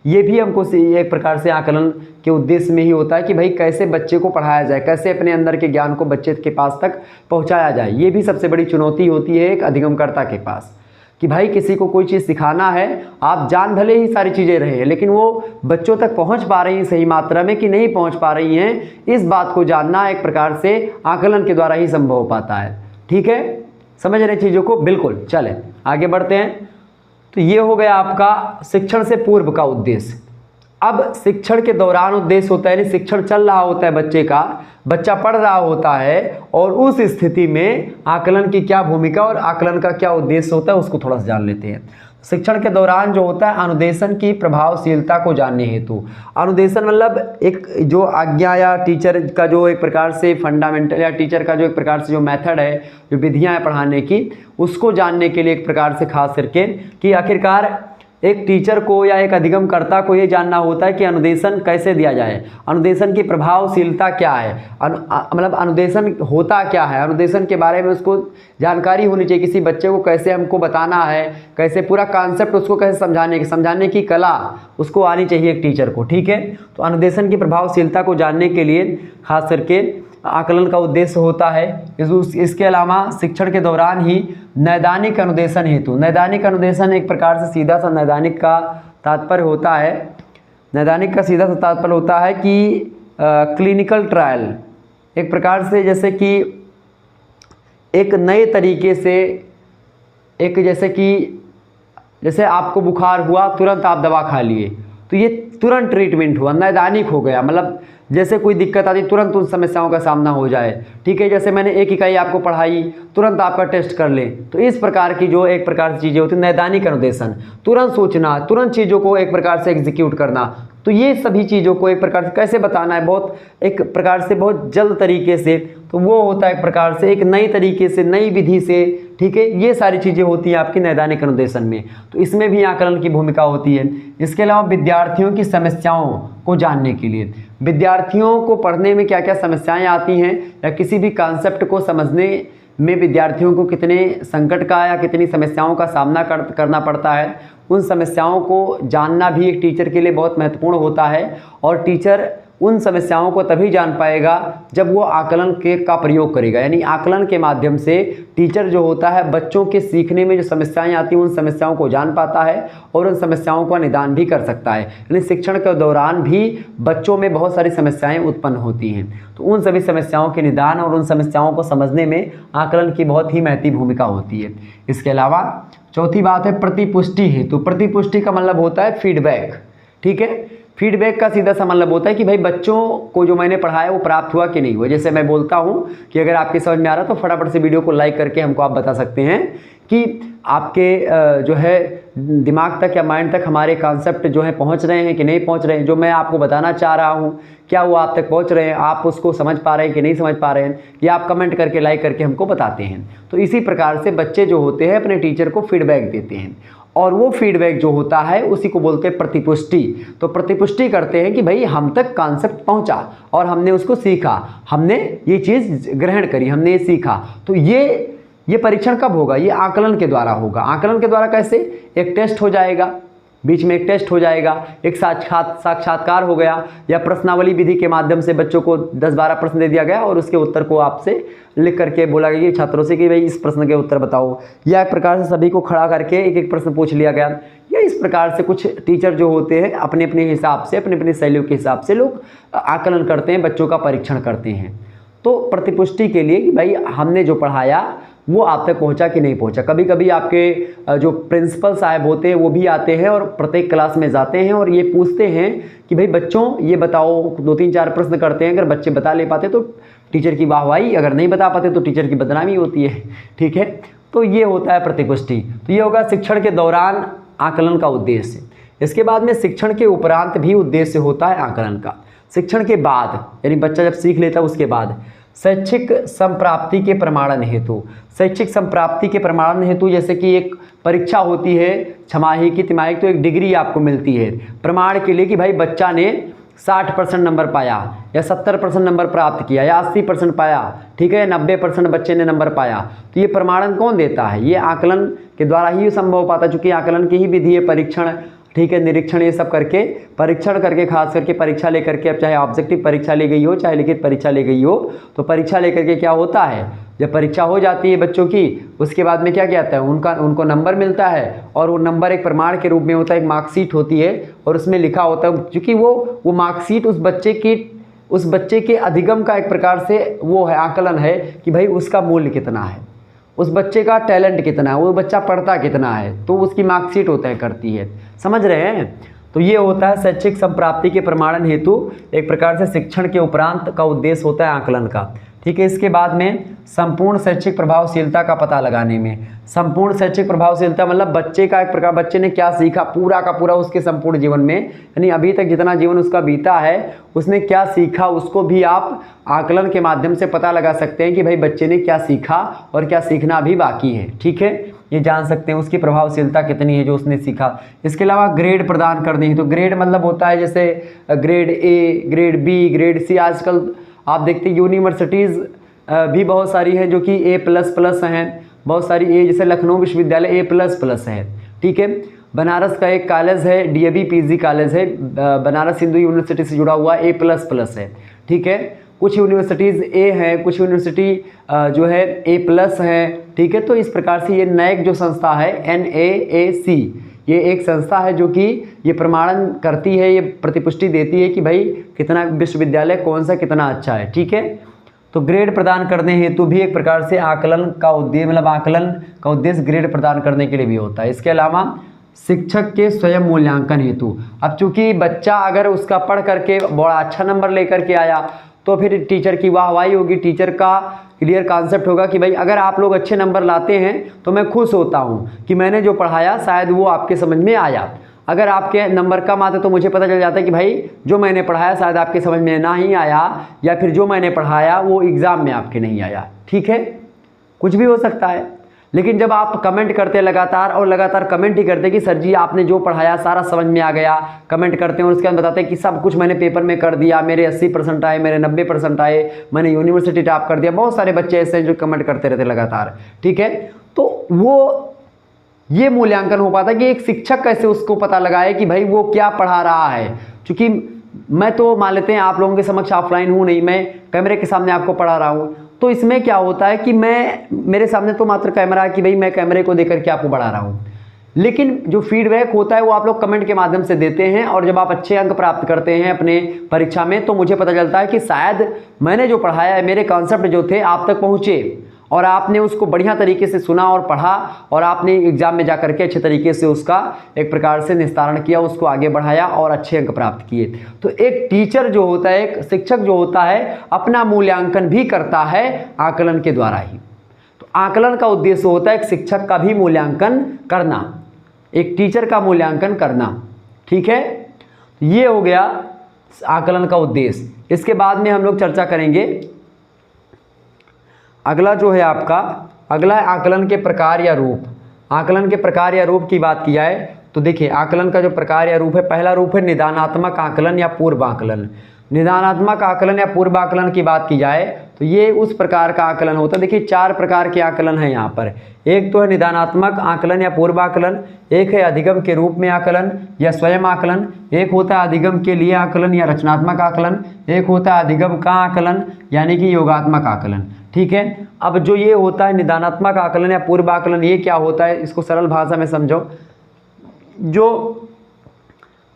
ये भी हमको एक प्रकार से आकलन के उद्देश्य में ही होता है कि भाई कैसे बच्चे को पढ़ाया जाए, कैसे अपने अंदर के ज्ञान को बच्चे के पास तक पहुंचाया जाए। ये भी सबसे बड़ी चुनौती होती है एक अधिगमकर्ता के पास, कि भाई किसी को कोई चीज़ सिखाना है, आप जान भले ही सारी चीज़ें रहे, लेकिन वो बच्चों तक पहुंच पा रही हैं सही मात्रा में कि नहीं पहुंच पा रही हैं, इस बात को जानना एक प्रकार से आकलन के द्वारा ही संभव हो पाता है। ठीक है, समझ रहे चीज़ों को? बिल्कुल। चलें आगे बढ़ते हैं। तो ये हो गया आपका शिक्षण से पूर्व का उद्देश्य। अब शिक्षण के दौरान उद्देश्य होता है, यानी शिक्षण चल रहा होता है बच्चे का, बच्चा पढ़ रहा होता है, और उस स्थिति में आकलन की क्या भूमिका और आकलन का क्या उद्देश्य होता है उसको थोड़ा सा जान लेते हैं। शिक्षण के दौरान जो होता है अनुदेशन की प्रभावशीलता को जानने हेतु। अनुदेशन मतलब एक जो आज्ञा या टीचर का जो एक प्रकार से फंडामेंटल, या टीचर का जो एक प्रकार से जो मेथड है, जो विधियां हैं पढ़ाने की, उसको जानने के लिए एक प्रकार से खास करके कि आखिरकार एक टीचर को या एक अधिगमकर्ता को ये जानना होता है कि अनुदेशन कैसे दिया जाए, अनुदेशन की प्रभावशीलता क्या है, मतलब अनुदेशन होता क्या है, अनुदेशन के बारे में उसको जानकारी होनी चाहिए। किसी बच्चे को कैसे हमको बताना है, कैसे पूरा कॉन्सेप्ट उसको कैसे समझाने की कला उसको आनी चाहिए एक टीचर को। ठीक है। तो अनुदेशन की प्रभावशीलता को जानने के लिए खास करके आकलन का उद्देश्य होता है। इसके अलावा शिक्षण के दौरान ही नैदानिक अनुदेशन हेतु, नैदानिक अनुदेशन एक प्रकार से सीधा सा नैदानिक का तात्पर्य होता है, नैदानिक का सीधा सा तात्पर्य होता है कि क्लिनिकल ट्रायल, एक प्रकार से जैसे कि एक नए तरीके से, एक जैसे आपको बुखार हुआ, तुरंत आप दवा खा लिए, तो ये तुरंत ट्रीटमेंट हुआ, नैदानिक हो गया। मतलब जैसे कोई दिक्कत आती तुरंत उन समस्याओं का सामना हो जाए। ठीक है, जैसे मैंने एक इकाई आपको पढ़ाई, तुरंत आपका टेस्ट कर लें। तो इस प्रकार की जो एक प्रकार से चीज़ें होती हैं, नैदानिक अनुदेशन, तुरंत सोचना, तुरंत चीज़ों को एक प्रकार से एग्जीक्यूट करना। तो ये सभी चीज़ों को एक प्रकार से कैसे बताना है, बहुत एक प्रकार से बहुत जल्द तरीके से, तो वो होता है एक प्रकार से एक नई तरीके से, नई विधि से। ठीक है, ये सारी चीज़ें होती हैं आपकी नैदानिक अनुदेशन में। तो इसमें भी आकलन की भूमिका होती है। इसके अलावा विद्यार्थियों की समस्याओं को जानने के लिए, विद्यार्थियों को पढ़ने में क्या क्या समस्याएं आती हैं, या किसी भी कॉन्सेप्ट को समझने में विद्यार्थियों को कितने संकट का या कितनी समस्याओं का सामना करना पड़ता है, उन समस्याओं को जानना भी एक टीचर के लिए बहुत महत्वपूर्ण होता है। और टीचर उन समस्याओं को तभी जान पाएगा जब वो आकलन का प्रयोग करेगा। यानी आकलन के माध्यम से टीचर जो होता है बच्चों के सीखने में जो समस्याएं आती हैं उन समस्याओं को जान पाता है और उन समस्याओं का निदान भी कर सकता है। यानी शिक्षण के दौरान भी बच्चों में बहुत सारी समस्याएं उत्पन्न होती हैं, तो उन सभी समस्याओं के निदान और उन समस्याओं को समझने में आकलन की बहुत ही महत्वपूर्ण भूमिका होती है। इसके अलावा चौथी बात है प्रतिपुष्टि हेतु। प्रतिपुष्टि का मतलब होता है फीडबैक। ठीक है, फीडबैक का सीधा सा मतलब होता है कि भाई बच्चों को जो मैंने पढ़ाया वो प्राप्त हुआ कि नहीं हुआ। जैसे मैं बोलता हूँ कि अगर आपकी समझ में आ रहा तो फटाफट से वीडियो को लाइक करके हमको आप बता सकते हैं कि आपके जो है दिमाग तक या माइंड तक हमारे कॉन्सेप्ट जो है पहुँच रहे हैं कि नहीं पहुँच रहे हैं। जो मैं आपको बताना चाह रहा हूँ क्या वो आप तक पहुँच रहे हैं, आप उसको समझ पा रहे हैं कि नहीं समझ पा रहे हैं, या आप कमेंट करके लाइक करके हमको बताते हैं। तो इसी प्रकार से बच्चे जो होते हैं अपने टीचर को फीडबैक देते हैं और वो फीडबैक जो होता है उसी को बोलते हैं प्रतिपुष्टि। तो प्रतिपुष्टि करते हैं कि भाई हम तक कॉन्सेप्ट पहुंचा और हमने उसको सीखा, हमने ये चीज़ ग्रहण करी, हमने ये सीखा। तो ये परीक्षण कब होगा? ये आकलन के द्वारा होगा। आकलन के द्वारा कैसे? एक टेस्ट हो जाएगा, बीच में एक टेस्ट हो जाएगा, एक साक्षात्कार हो गया, या प्रश्नावली विधि के माध्यम से बच्चों को 10-12 प्रश्न दे दिया गया और उसके उत्तर को आपसे लिख करके बोला गया कि छात्रों से कि भाई इस प्रश्न के उत्तर बताओ, या एक प्रकार से सभी को खड़ा करके एक एक प्रश्न पूछ लिया गया। या इस प्रकार से कुछ टीचर जो होते हैं अपने अपने हिसाब से, अपने अपने शैलियों के हिसाब से लोग आकलन करते हैं, बच्चों का परीक्षण करते हैं। तो प्रतिपुष्टि के लिए कि भाई हमने जो पढ़ाया वो आप तक पहुंचा कि नहीं पहुंचा। कभी कभी आपके जो प्रिंसिपल साहब होते हैं वो भी आते हैं और प्रत्येक क्लास में जाते हैं और ये पूछते हैं कि भाई बच्चों ये बताओ, 2-3-4 प्रश्न करते हैं। अगर बच्चे बता ले पाते तो टीचर की वाहवाही, अगर नहीं बता पाते तो टीचर की बदनामी होती है। ठीक है, तो ये होता है प्रतिपुष्टि। तो ये होगा शिक्षण के दौरान आकलन का उद्देश्य। इसके बाद में शिक्षण के उपरांत भी उद्देश्य होता है आकलन का। शिक्षण के बाद यानी बच्चा जब सीख लेता है उसके बाद शैक्षिक संप्राप्ति के प्रमाणन हेतु। शैक्षिक संप्राप्ति के प्रमाणन हेतु जैसे कि एक परीक्षा होती है छमाही की, तिमाही, तो एक डिग्री आपको मिलती है प्रमाण के लिए कि भाई बच्चा ने 60% नंबर पाया या 70% नंबर प्राप्त किया या 80% पाया। ठीक है, 90% बच्चे ने नंबर पाया। तो ये प्रमाणन कौन देता है? ये आकलन के द्वारा ही संभव हो पाता, चूँकि आकलन की ही विधि है परीक्षण, ठीक है, निरीक्षण, ये सब करके परीक्षण करके, खास करके परीक्षा लेकर के, अब चाहे ऑब्जेक्टिव परीक्षा ली गई हो चाहे लिखित परीक्षा ली गई हो, तो परीक्षा लेकर के क्या होता है, जब परीक्षा हो जाती है बच्चों की उसके बाद में क्या कहता है उनको नंबर मिलता है और वो नंबर एक प्रमाण के रूप में होता है, एक मार्कशीट होती है और उसमें लिखा होता है, क्योंकि वो मार्कशीट उस बच्चे के अधिगम का एक प्रकार से वो है, आकलन है कि भाई उसका मूल्य कितना है, उस बच्चे का टैलेंट कितना है, वो बच्चा पढ़ता कितना है, तो उसकी मार्कशीट होता है करती है। समझ रहे हैं? तो ये होता है शैक्षिक संप्राप्ति के प्रमाणन हेतु, एक प्रकार से शिक्षण के उपरांत का उद्देश्य होता है आकलन का। ठीक है, इसके बाद में संपूर्ण शैक्षिक प्रभावशीलता का पता लगाने में। संपूर्ण शैक्षिक प्रभावशीलता मतलब बच्चे का एक प्रकार, बच्चे ने क्या सीखा पूरा का पूरा उसके संपूर्ण जीवन में, यानी अभी तक जितना जीवन उसका बीता है उसने क्या सीखा, उसको भी आप आकलन के माध्यम से पता लगा सकते हैं कि भाई बच्चे ने क्या सीखा और क्या सीखना अभी बाकी है। ठीक है, ये जान सकते हैं उसकी प्रभावशीलता कितनी है जो उसने सीखा। इसके अलावा ग्रेड प्रदान करने हैं, तो ग्रेड मतलब होता है जैसे grade A, grade B, grade C. आजकल आप देखते हैं यूनिवर्सिटीज़ भी बहुत सारी हैं जो कि A++ हैं, बहुत सारी ए, जैसे लखनऊ विश्वविद्यालय A++ है। ठीक है, बनारस का एक कॉलेज है DAV PG कॉलेज है, बनारस हिंदू यूनिवर्सिटी से जुड़ा हुआ A++ है। ठीक है, कुछ यूनिवर्सिटीज़ A हैं, कुछ यूनिवर्सिटी जो है A+ हैं। ठीक है, तो इस प्रकार से ये NAAC जो संस्था है NAAC, ये एक संस्था है जो कि ये प्रमाणन करती है, ये प्रतिपुष्टि देती है कि भाई कितना विश्वविद्यालय कौन सा कितना अच्छा है। ठीक है, तो ग्रेड प्रदान करने हेतु भी एक प्रकार से आकलन का उद्देश्य, मतलब आकलन का उद्देश्य ग्रेड प्रदान करने के लिए भी होता है। इसके अलावा शिक्षक के स्वयं मूल्यांकन हेतु। अब चूंकि बच्चा अगर उसका पढ़ करके बड़ा अच्छा नंबर लेकर के आया तो फिर टीचर की वाहवाही होगी, टीचर का क्लियर कॉन्सेप्ट होगा कि भाई अगर आप लोग अच्छे नंबर लाते हैं तो मैं खुश होता हूँ कि मैंने जो पढ़ाया शायद वो आपके समझ में आया। अगर आपके नंबर कम आते तो मुझे पता चल जाता है कि भाई जो मैंने पढ़ाया शायद आपके समझ में ना ही आया, या फिर जो मैंने पढ़ाया वो एग्ज़ाम में आपके नहीं आया। ठीक है, कुछ भी हो सकता है। लेकिन जब आप कमेंट करते लगातार और लगातार कमेंट ही करते कि सर जी आपने जो पढ़ाया सारा समझ में आ गया, कमेंट करते हैं और उसके बाद बताते हैं कि सब कुछ मैंने पेपर में कर दिया, मेरे 80% आए, मेरे 90% आए, मैंने यूनिवर्सिटी टॉप कर दिया। बहुत सारे बच्चे ऐसे हैं जो कमेंट करते रहते लगातार। ठीक है, तो वो ये मूल्यांकन हो पाता है कि एक शिक्षक कैसे उसको पता लगाए कि भाई वो क्या पढ़ा रहा है। क्योंकि मैं तो मान लेते हैं आप लोगों के समक्ष ऑफलाइन हूँ नहीं, मैं कैमरे के सामने आपको पढ़ा रहा हूँ, तो इसमें क्या होता है कि मेरे सामने तो मात्र कैमरा है कि भाई मैं कैमरे को देख करके आपको पढ़ा रहा हूँ, लेकिन जो फीडबैक होता है वो आप लोग कमेंट के माध्यम से देते हैं, और जब आप अच्छे अंक प्राप्त करते हैं अपने परीक्षा में तो मुझे पता चलता है कि शायद मैंने जो पढ़ाया है, मेरे कॉन्सेप्ट जो थे आप तक पहुँचे और आपने उसको बढ़िया तरीके से सुना और पढ़ा, और आपने एग्जाम में जाकर के अच्छे तरीके से उसका एक प्रकार से निस्तारण किया, उसको आगे बढ़ाया और अच्छे अंक प्राप्त किए। तो एक टीचर जो होता है, एक शिक्षक जो होता है, अपना मूल्यांकन भी करता है आकलन के द्वारा ही। तो आकलन का उद्देश्य होता है एक शिक्षक का भी मूल्यांकन करना, एक टीचर का मूल्यांकन करना। ठीक है, ये हो गया आकलन का उद्देश्य। इसके बाद में हम लोग चर्चा करेंगे अगला जो है आपका, अगला है आकलन के प्रकार या रूप। आकलन के प्रकार या रूप की बात की जाए तो देखिए, आकलन का जो प्रकार या रूप है, पहला रूप है निदानात्मक आकलन या पूर्व आकलन। निदानात्मक आकलन या पूर्व आकलन की बात की जाए तो ये उस प्रकार का आकलन होता है। देखिए 4 प्रकार के आकलन हैं यहाँ पर। एक तो है निदानात्मक आकलन या पूर्व आकलन, एक है अधिगम के रूप में आकलन या स्वयं आकलन, एक होता है अधिगम के लिए आकलन या रचनात्मक आकलन, एक होता है अधिगम का आकलन यानी कि योगात्मक आकलन। ठीक है, अब जो ये होता है निदानात्मक आकलन या पूर्व आकलन, ये क्या होता है इसको सरल भाषा में समझो। जो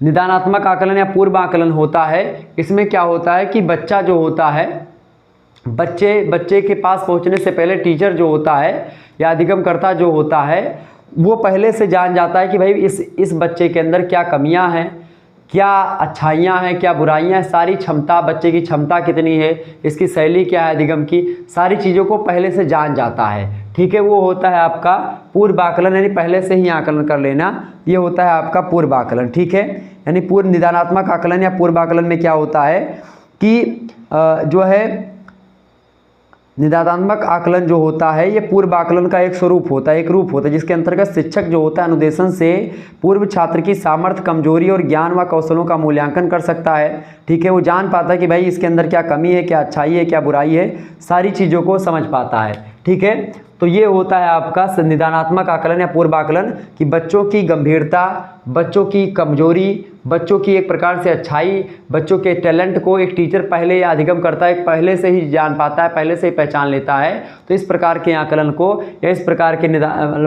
निदानात्मक आकलन या पूर्व आकलन होता है, इसमें क्या होता है कि बच्चा जो होता है, बच्चे के पास पहुंचने से पहले टीचर जो होता है या अधिगमकर्ता जो होता है वो पहले से जान जाता है कि भाई इस बच्चे के अंदर क्या कमियां हैं, क्या अच्छाइयाँ हैं, क्या बुराइयाँ हैं, सारी क्षमता, बच्चे की क्षमता कितनी है, इसकी शैली क्या है अधिगम की, सारी चीज़ों को पहले से जान जाता है। ठीक है, वो होता है आपका पूर्व आकलन, यानी पहले से ही आकलन कर लेना, ये होता है आपका पूर्व आकलन। ठीक है, यानी पूर्व निदानात्मक आकलन या पूर्व आकलन में क्या होता है कि जो है निदानात्मक आकलन जो होता है ये पूर्व आकलन का एक स्वरूप होता है, एक रूप होता है, जिसके अंतर्गत शिक्षक जो होता है अनुदेशन से पूर्व छात्र की सामर्थ्य, कमजोरी और ज्ञान व कौशलों का मूल्यांकन कर सकता है। ठीक है, वो जान पाता है कि भाई इसके अंदर क्या कमी है, क्या अच्छाई है, क्या बुराई है, सारी चीज़ों को समझ पाता है। ठीक है, तो ये होता है आपका निदानात्मक आकलन या पूर्व आकलन कि बच्चों की गंभीरता, बच्चों की कमजोरी, बच्चों की एक प्रकार से अच्छाई, बच्चों के टैलेंट को एक टीचर पहले या अधिगम करता है, पहले से ही जान पाता है, पहले से ही पहचान लेता है। तो इस प्रकार के आकलन को या इस प्रकार के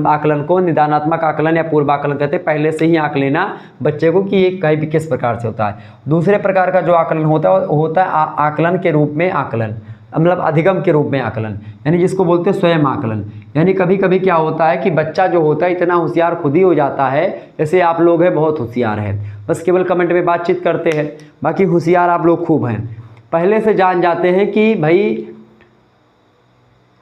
आकलन को निदानात्मक आकलन या पूर्व आकलन कहते हैं, पहले से ही आंक लेना बच्चे को कि ये कहीं भी किस प्रकार से होता है। दूसरे प्रकार का जो आकलन होता है आकलन के रूप में आकलन, मतलब अधिगम के रूप में आकलन, यानी जिसको बोलते हैं स्वयं आकलन। यानी कभी कभी क्या होता है कि बच्चा जो होता है इतना होशियार खुद ही हो जाता है, जैसे आप लोग हैं बहुत होशियार हैं, बस केवल कमेंट में बातचीत करते हैं, बाकी होशियार आप लोग खूब हैं, पहले से जान जाते हैं कि भाई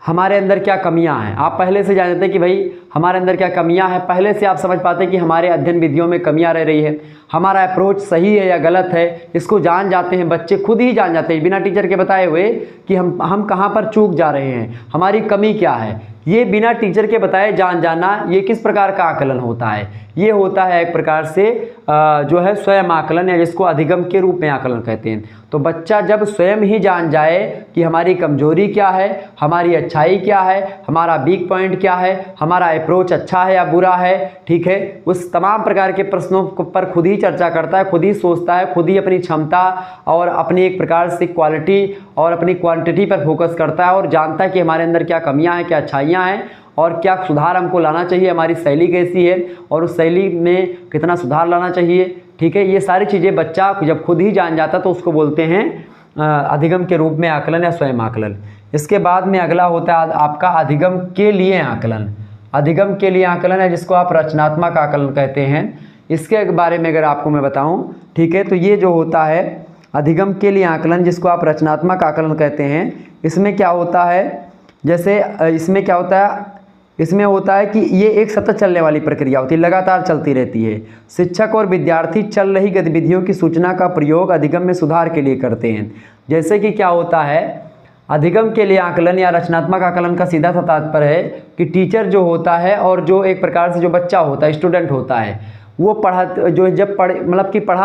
हमारे अंदर क्या कमियां हैं। आप पहले से जान जाते हैं कि भाई हमारे अंदर क्या कमियां हैं, पहले से आप समझ पाते हैं कि हमारे अध्ययन विधियों में कमियां रह रही है, हमारा अप्रोच सही है या गलत है, इसको जान जाते हैं बच्चे, खुद ही जान जाते हैं बिना टीचर के बताए हुए कि हम कहाँ पर चूक जा रहे हैं, हमारी कमी क्या है, ये बिना टीचर के बताए जान जाना, ये किस प्रकार का आकलन होता है, ये होता है एक प्रकार से जो है स्वयं आकलन या जिसको अधिगम के रूप में आकलन कहते हैं। तो बच्चा जब स्वयं ही जान जाए कि हमारी कमजोरी क्या है, हमारी अच्छाई क्या है, हमारा वीक पॉइंट क्या है, हमारा अप्रोच अच्छा है या बुरा है, ठीक है, उस तमाम प्रकार के प्रश्नों पर खुद ही चर्चा करता है, खुद ही सोचता है, खुद ही अपनी क्षमता और अपनी एक प्रकार से क्वालिटी और अपनी क्वांटिटी पर फोकस करता है और जानता है कि हमारे अंदर क्या कमियां हैं, क्या अच्छाइयां हैं और क्या सुधार हमको लाना चाहिए, हमारी शैली कैसी है और उस शैली में कितना सुधार लाना चाहिए। ठीक है, ये सारी चीज़ें बच्चा जब खुद ही जान जाता तो उसको बोलते हैं अधिगम के रूप में आकलन या स्वयं आकलन। इसके बाद में अगला होता है आपका अधिगम के लिए आकलन। अधिगम के लिए आकलन है जिसको आप रचनात्मक आकलन कहते हैं। इसके बारे में अगर आपको मैं बताऊं, ठीक है, तो ये जो होता है अधिगम के लिए आकलन जिसको आप रचनात्मक आकलन कहते हैं, इसमें क्या होता है, जैसे इसमें क्या होता है, इसमें होता है कि ये एक सतत चलने वाली प्रक्रिया होती है, लगातार चलती रहती है। शिक्षक और विद्यार्थी चल रही गतिविधियों की सूचना का प्रयोग अधिगम में सुधार के लिए करते हैं। जैसे कि क्या होता है, अधिगम के लिए आकलन या रचनात्मक आकलन का सीधा सा तात्पर्य है कि टीचर जो होता है और जो एक प्रकार से जो बच्चा होता है, स्टूडेंट होता है, वो पढ़ा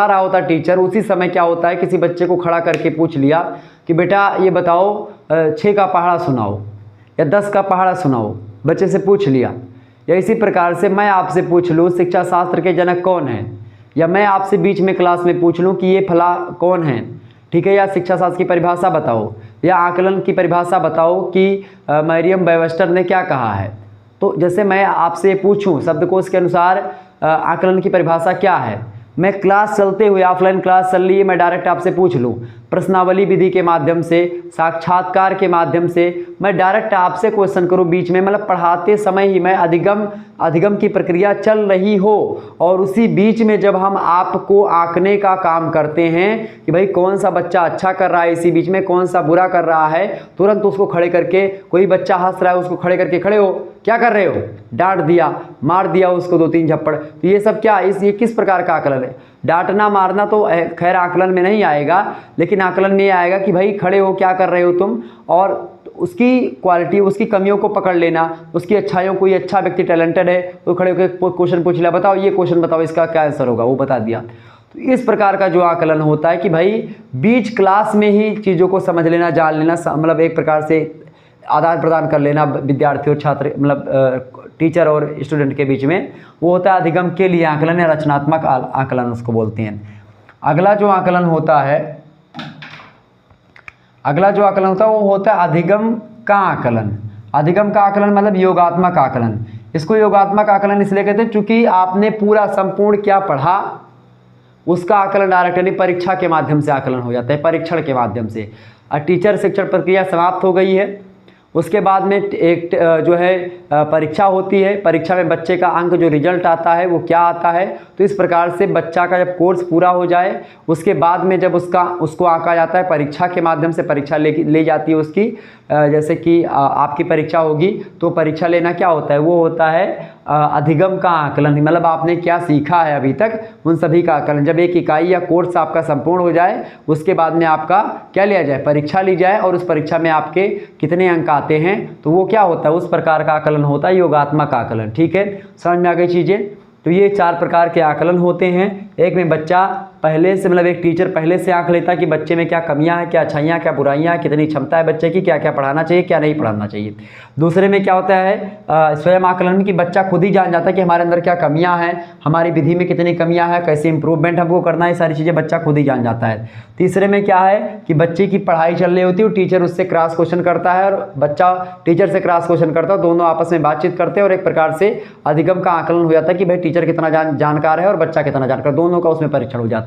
रहा होता है टीचर, उसी समय क्या होता है किसी बच्चे को खड़ा करके पूछ लिया कि बेटा ये बताओ 6 का पहाड़ा सुनाओ या 10 का पहाड़ा सुनाओ, बच्चे से पूछ लिया। या इसी प्रकार से मैं आपसे पूछ लूँ शिक्षा शास्त्र के जनक कौन है, या मैं आपसे बीच में क्लास में पूछ लूँ कि ये फला कौन है, ठीक है, या शिक्षा शास्त्र की परिभाषा बताओ या आकलन की परिभाषा बताओ कि मरियम वेबस्टर ने क्या कहा है, तो जैसे मैं आपसे पूछूं शब्दकोश के अनुसार आकलन की परिभाषा क्या है, मैं क्लास चलते हुए ऑफलाइन क्लास चल रही है, मैं डायरेक्ट आपसे पूछ लूँ प्रश्नावली विधि के माध्यम से, साक्षात्कार के माध्यम से मैं डायरेक्ट आपसे क्वेश्चन करूँ बीच में, मतलब पढ़ाते समय ही मैं अधिगम की प्रक्रिया चल रही हो और उसी बीच में जब हम आपको आंकने का काम करते हैं कि भाई कौन सा बच्चा अच्छा कर रहा है, इसी बीच में कौन सा बुरा कर रहा है, तुरंत उसको खड़े करके, कोई बच्चा हंस रहा है उसको खड़े करके खड़े हो, क्या कर रहे हो, डांट दिया, मार दिया उसको 2-3 झप्पड़, तो ये सब क्या ये किस प्रकार का आकलन है। डांटना मारना तो खैर आकलन में नहीं आएगा, लेकिन आकलन में ये आएगा कि भाई खड़े हो, क्या कर रहे हो तुम, और उसकी क्वालिटी, उसकी कमियों को पकड़ लेना, उसकी अच्छाइयों, कोई अच्छा व्यक्ति टैलेंटेड है तो खड़े होकर क्वेश्चन पूछ लिया, बताओ ये क्वेश्चन बताओ इसका क्या आंसर होगा, वो बता दिया। तो इस प्रकार का जो आकलन होता है कि भाई बीच क्लास में ही चीज़ों को समझ लेना, जान लेना, मतलब एक प्रकार से आदान प्रदान कर लेना विद्यार्थी और छात्र, मतलब टीचर और स्टूडेंट के बीच में, वो होता है अधिगम के लिए आकलन या रचनात्मक आकलन उसको बोलते हैं। अगला जो आकलन होता है वो होता है अधिगम का आकलन। अधिगम का आकलन मतलब योगात्मक आकलन। इसको योगात्मक आकलन इसलिए कहते हैं चूंकि आपने पूरा संपूर्ण क्या पढ़ा उसका आकलन डायरेक्टली परीक्षा के माध्यम से आकलन हो जाता है, परीक्षण के माध्यम से। टीचर शिक्षण प्रक्रिया समाप्त हो गई है, उसके बाद में एक जो है परीक्षा होती है, परीक्षा में बच्चे का अंक जो रिजल्ट आता है वो क्या आता है, तो इस प्रकार से बच्चा का जब कोर्स पूरा हो जाए उसके बाद में जब उसको आंका जाता है परीक्षा के माध्यम से, परीक्षा ले जाती है उसकी, जैसे कि आपकी परीक्षा होगी तो परीक्षा लेना क्या होता है, वो होता है अधिगम का आकलन, मतलब आपने क्या सीखा है अभी तक उन सभी का आकलन। जब एक इकाई या कोर्स आपका संपूर्ण हो जाए उसके बाद में आपका क्या लिया जाए, परीक्षा ली जाए, और उस परीक्षा में आपके कितने अंक आते हैं तो वो क्या होता है, उस प्रकार का आकलन होता है योगात्मक आकलन। ठीक है, समझ में आ गई चीज़ें। तो ये 4 प्रकार के आकलन होते हैं। एक में बच्चा पहले से, मतलब एक टीचर पहले से आंक लेता है कि बच्चे में क्या कमियां हैं, क्या अच्छाइयां, क्या बुराइयां हैं, कितनी क्षमता है बच्चे की, क्या क्या पढ़ाना चाहिए, क्या नहीं पढ़ाना चाहिए। दूसरे में क्या होता है स्वयं आकलन कि बच्चा खुद ही जान जाता है कि हमारे अंदर क्या कमियां हैं, हमारी विधि में कितनी कमियां हैं, कैसे इंप्रूवमेंट हमको करना है, सारी चीज़ें बच्चा खुद ही जान जाता है। तीसरे में क्या है कि बच्चे की पढ़ाई चल रही होती है, टीचर उससे क्रॉस क्वेश्चन करता है और बच्चा टीचर से क्रॉस क्वेश्चन करता है, दोनों आपस में बातचीत करते हैं और एक प्रकार से अधिगम का आकलन हो जाता है कि भाई टीचर कितना जानकार है और बच्चा कितना जानकार, दोनों का उसमें परीक्षण हो जाता है।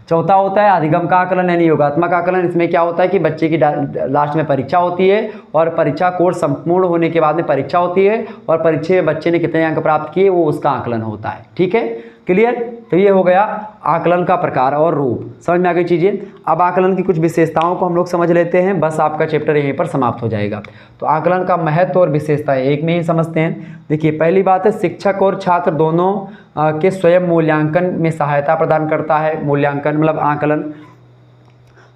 चौथा होता है अधिगम का आकलन यानी योगात्मक आकलन। इसमें क्या होता है कि बच्चे की लास्ट में परीक्षा होती है और परीक्षा कोर्स संपूर्ण होने के बाद में परीक्षा होती है और परीक्षा में बच्चे ने कितने अंक प्राप्त किए वो उसका आकलन होता है। ठीक है, क्लियर। तो ये हो गया आकलन का प्रकार और रूप, समझ में आ गई चीज़ें। अब आकलन की कुछ विशेषताओं को हम लोग समझ लेते हैं, बस आपका चैप्टर यहीं पर समाप्त हो जाएगा। तो आकलन का महत्व और विशेषता एक में ही समझते हैं। देखिए, पहली बात है शिक्षक और छात्र दोनों के स्वयं मूल्यांकन में सहायता प्रदान करता है। मूल्यांकन मतलब आकलन,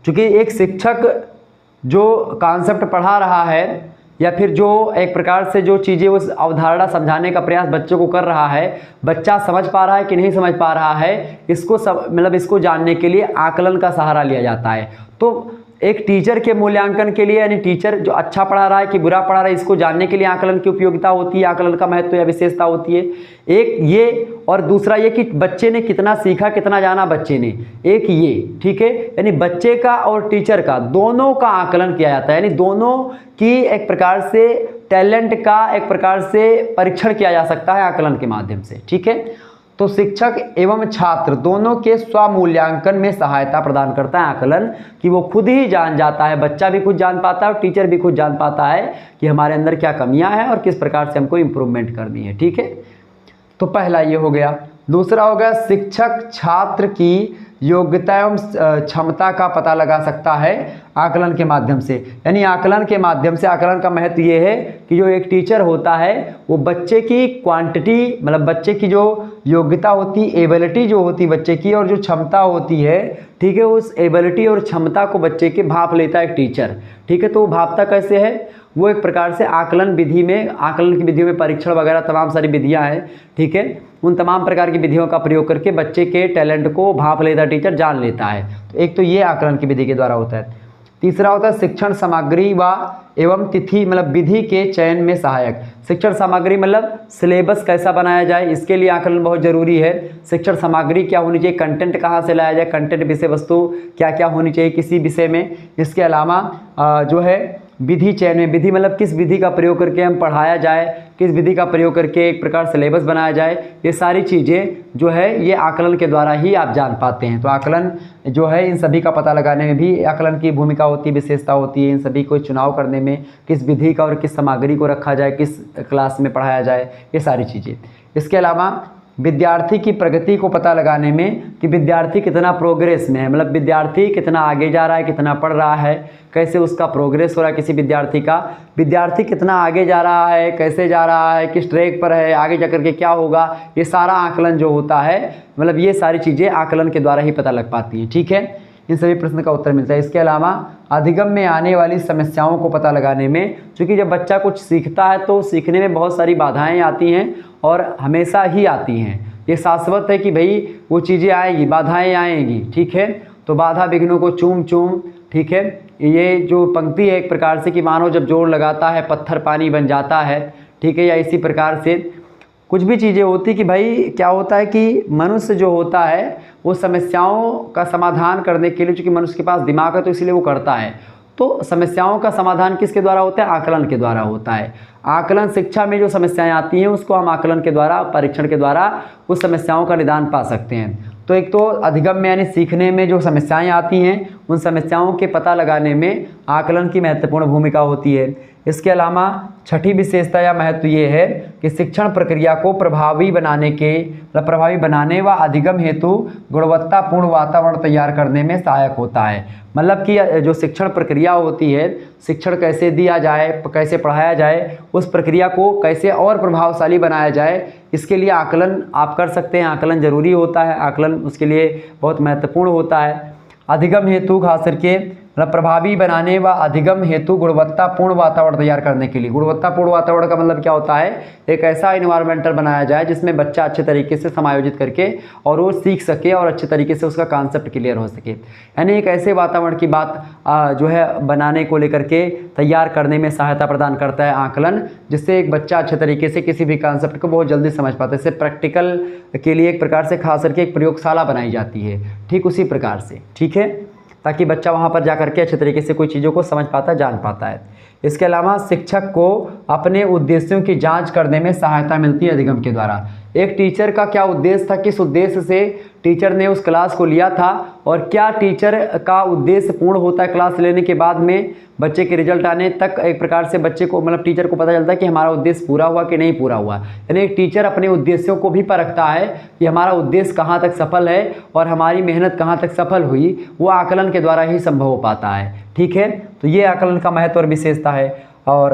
चूँकि एक शिक्षक जो कॉन्सेप्ट पढ़ा रहा है या फिर जो एक प्रकार से जो चीज़ें उस अवधारणा समझाने का प्रयास बच्चों को कर रहा है, बच्चा समझ पा रहा है कि नहीं समझ पा रहा है, इसको मतलब इसको जानने के लिए आकलन का सहारा लिया जाता है। तो एक टीचर के मूल्यांकन के लिए यानी टीचर जो अच्छा पढ़ा रहा है कि बुरा पढ़ा रहा है इसको जानने के लिए आकलन की उपयोगिता होती है, आकलन का महत्व या विशेषता होती है। एक ये, और दूसरा ये कि बच्चे ने कितना सीखा, कितना जाना बच्चे ने, एक ये। ठीक है, यानी बच्चे का और टीचर का दोनों का आकलन किया जाता है, यानी दोनों की एक प्रकार से टैलेंट का एक प्रकार से परीक्षण किया जा सकता है आकलन के माध्यम से। ठीक है, तो शिक्षक एवं छात्र दोनों के स्वमूल्यांकन में सहायता प्रदान करता है आकलन, कि वो खुद ही जान जाता है, बच्चा भी खुद जान पाता है और टीचर भी खुद जान पाता है कि हमारे अंदर क्या कमियां हैं और किस प्रकार से हमको इम्प्रूवमेंट करनी है। ठीक है, तो पहला ये हो गया। दूसरा हो गया शिक्षक छात्र की योग्यता एवं क्षमता का पता लगा सकता है आकलन के माध्यम से। यानी आकलन के माध्यम से आकलन का महत्व ये है कि जो एक टीचर होता है वो बच्चे की क्वांटिटी, मतलब बच्चे की जो योग्यता होती, एबिलिटी जो होती बच्चे की और जो क्षमता होती है, ठीक है, उस एबिलिटी और क्षमता को बच्चे के भांप लेता है एक टीचर। ठीक है, तो वो भापता कैसे है, वो एक प्रकार से आकलन विधि में, आकलन की विधियों में परीक्षण वगैरह तमाम सारी विधियां हैं। ठीक है, उन तमाम प्रकार की विधियों का प्रयोग करके बच्चे के टैलेंट को भांप लेता टीचर, जान लेता है। तो एक तो ये आकलन की विधि के द्वारा होता है। तीसरा होता है शिक्षण सामग्री व एवं तिथि मतलब विधि के चयन में सहायक। शिक्षण सामग्री मतलब सिलेबस कैसा बनाया जाए, इसके लिए आकलन बहुत जरूरी है। शिक्षण सामग्री क्या होनी चाहिए, कंटेंट कहाँ से लाया जाए, कंटेंट विषय वस्तु क्या क्या होनी चाहिए किसी विषय में। इसके अलावा जो है विधि चयन में, विधि मतलब किस विधि का प्रयोग करके हम पढ़ाया जाए, किस विधि का प्रयोग करके एक प्रकार सिलेबस बनाया जाए, ये सारी चीज़ें जो है ये आकलन के द्वारा ही आप जान पाते हैं। तो आकलन जो है इन सभी का पता लगाने में भी आकलन की भूमिका होती है, विशेषता होती है। इन सभी को चुनाव करने में किस विधि का और किस सामग्री को रखा जाए, किस क्लास में पढ़ाया जाए, ये सारी चीज़ें। इसके अलावा विद्यार्थी की प्रगति को पता लगाने में कि विद्यार्थी कितना प्रोग्रेस में है, मतलब विद्यार्थी कितना आगे जा रहा है, कितना पढ़ रहा है, कैसे उसका प्रोग्रेस हो रहा है किसी विद्यार्थी का, विद्यार्थी कितना आगे जा रहा है, कैसे जा रहा है, किस ट्रैक पर है, आगे जाकर के क्या होगा, ये सारा आकलन जो होता है मतलब ये सारी चीज़ें आकलन के द्वारा ही पता लग पाती हैं। ठीक है, इन सभी प्रश्न का उत्तर मिलता है। इसके अलावा अधिगम में आने वाली समस्याओं को पता लगाने में, क्योंकि जब बच्चा कुछ सीखता है तो सीखने में बहुत सारी बाधाएं आती हैं और हमेशा ही आती हैं। ये शाश्वत है कि भाई वो चीज़ें आएंगी, बाधाएं आएंगी। ठीक है, तो बाधा विघ्नों को चूम चूम, ठीक है, ये जो पंक्ति है एक प्रकार से कि मानो जब जोर लगाता है पत्थर पानी बन जाता है। ठीक है, या इसी प्रकार से कुछ भी चीज़ें होती कि भाई क्या होता है कि मनुष्य जो होता है वो समस्याओं का समाधान करने के लिए, चूँकि मनुष्य के पास दिमाग है तो इसलिए वो करता है। तो समस्याओं का समाधान किसके द्वारा होता है, आकलन के द्वारा होता है। आकलन शिक्षा में जो समस्याएं आती हैं उसको हम आकलन के द्वारा, परीक्षण के द्वारा उस समस्याओं का निदान पा सकते हैं। तो एक तो अधिगम में यानी सीखने में जो समस्याएं आती हैं उन समस्याओं के पता लगाने में आकलन की महत्वपूर्ण भूमिका होती है। इसके अलावा छठी विशेषता या महत्व ये है कि शिक्षण प्रक्रिया को प्रभावी बनाने व अधिगम हेतु गुणवत्तापूर्ण वातावरण तैयार करने में सहायक होता है। मतलब कि जो शिक्षण प्रक्रिया होती है, शिक्षण कैसे दिया जाए, कैसे पढ़ाया जाए, उस प्रक्रिया को कैसे और प्रभावशाली बनाया जाए, इसके लिए आकलन आप कर सकते हैं। आकलन जरूरी होता है, आकलन उसके लिए बहुत महत्वपूर्ण होता है। अधिगम हेतु खास करके मतलब प्रभावी बनाने व अधिगम हेतु गुणवत्तापूर्ण वातावरण तैयार करने के लिए। गुणवत्तापूर्ण वातावरण का मतलब क्या होता है, एक ऐसा इन्वायरमेंटल बनाया जाए जिसमें बच्चा अच्छे तरीके से समायोजित करके और वो सीख सके और अच्छे तरीके से उसका कॉन्सेप्ट क्लियर हो सके। यानी एक ऐसे वातावरण की बात जो है बनाने को लेकर के तैयार करने में सहायता प्रदान करता है आकलन, जिससे एक बच्चा अच्छे तरीके से किसी भी कॉन्सेप्ट को बहुत जल्दी समझ पाता है। इससे प्रैक्टिकल के लिए एक प्रकार से खास करके एक प्रयोगशाला बनाई जाती है, ठीक उसी प्रकार से। ठीक है, ताकि बच्चा वहाँ पर जा करके अच्छे तरीके से कोई चीज़ों को समझ पाता है, जान पाता है। इसके अलावा शिक्षक को अपने उद्देश्यों की जांच करने में सहायता मिलती है अधिगम के द्वारा। एक टीचर का क्या उद्देश्य था, किस उद्देश्य से टीचर ने उस क्लास को लिया था और क्या टीचर का उद्देश्य पूर्ण होता है क्लास लेने के बाद में बच्चे के रिजल्ट आने तक, एक प्रकार से बच्चे को मतलब टीचर को पता चलता है कि हमारा उद्देश्य पूरा हुआ कि नहीं पूरा हुआ। यानी एक टीचर अपने उद्देश्यों को भी परखता है कि हमारा उद्देश्य कहाँ तक सफल है और हमारी मेहनत कहाँ तक सफल हुई, वो आकलन के द्वारा ही संभव हो पाता है। ठीक है, तो ये आकलन का महत्व और विशेषता है। और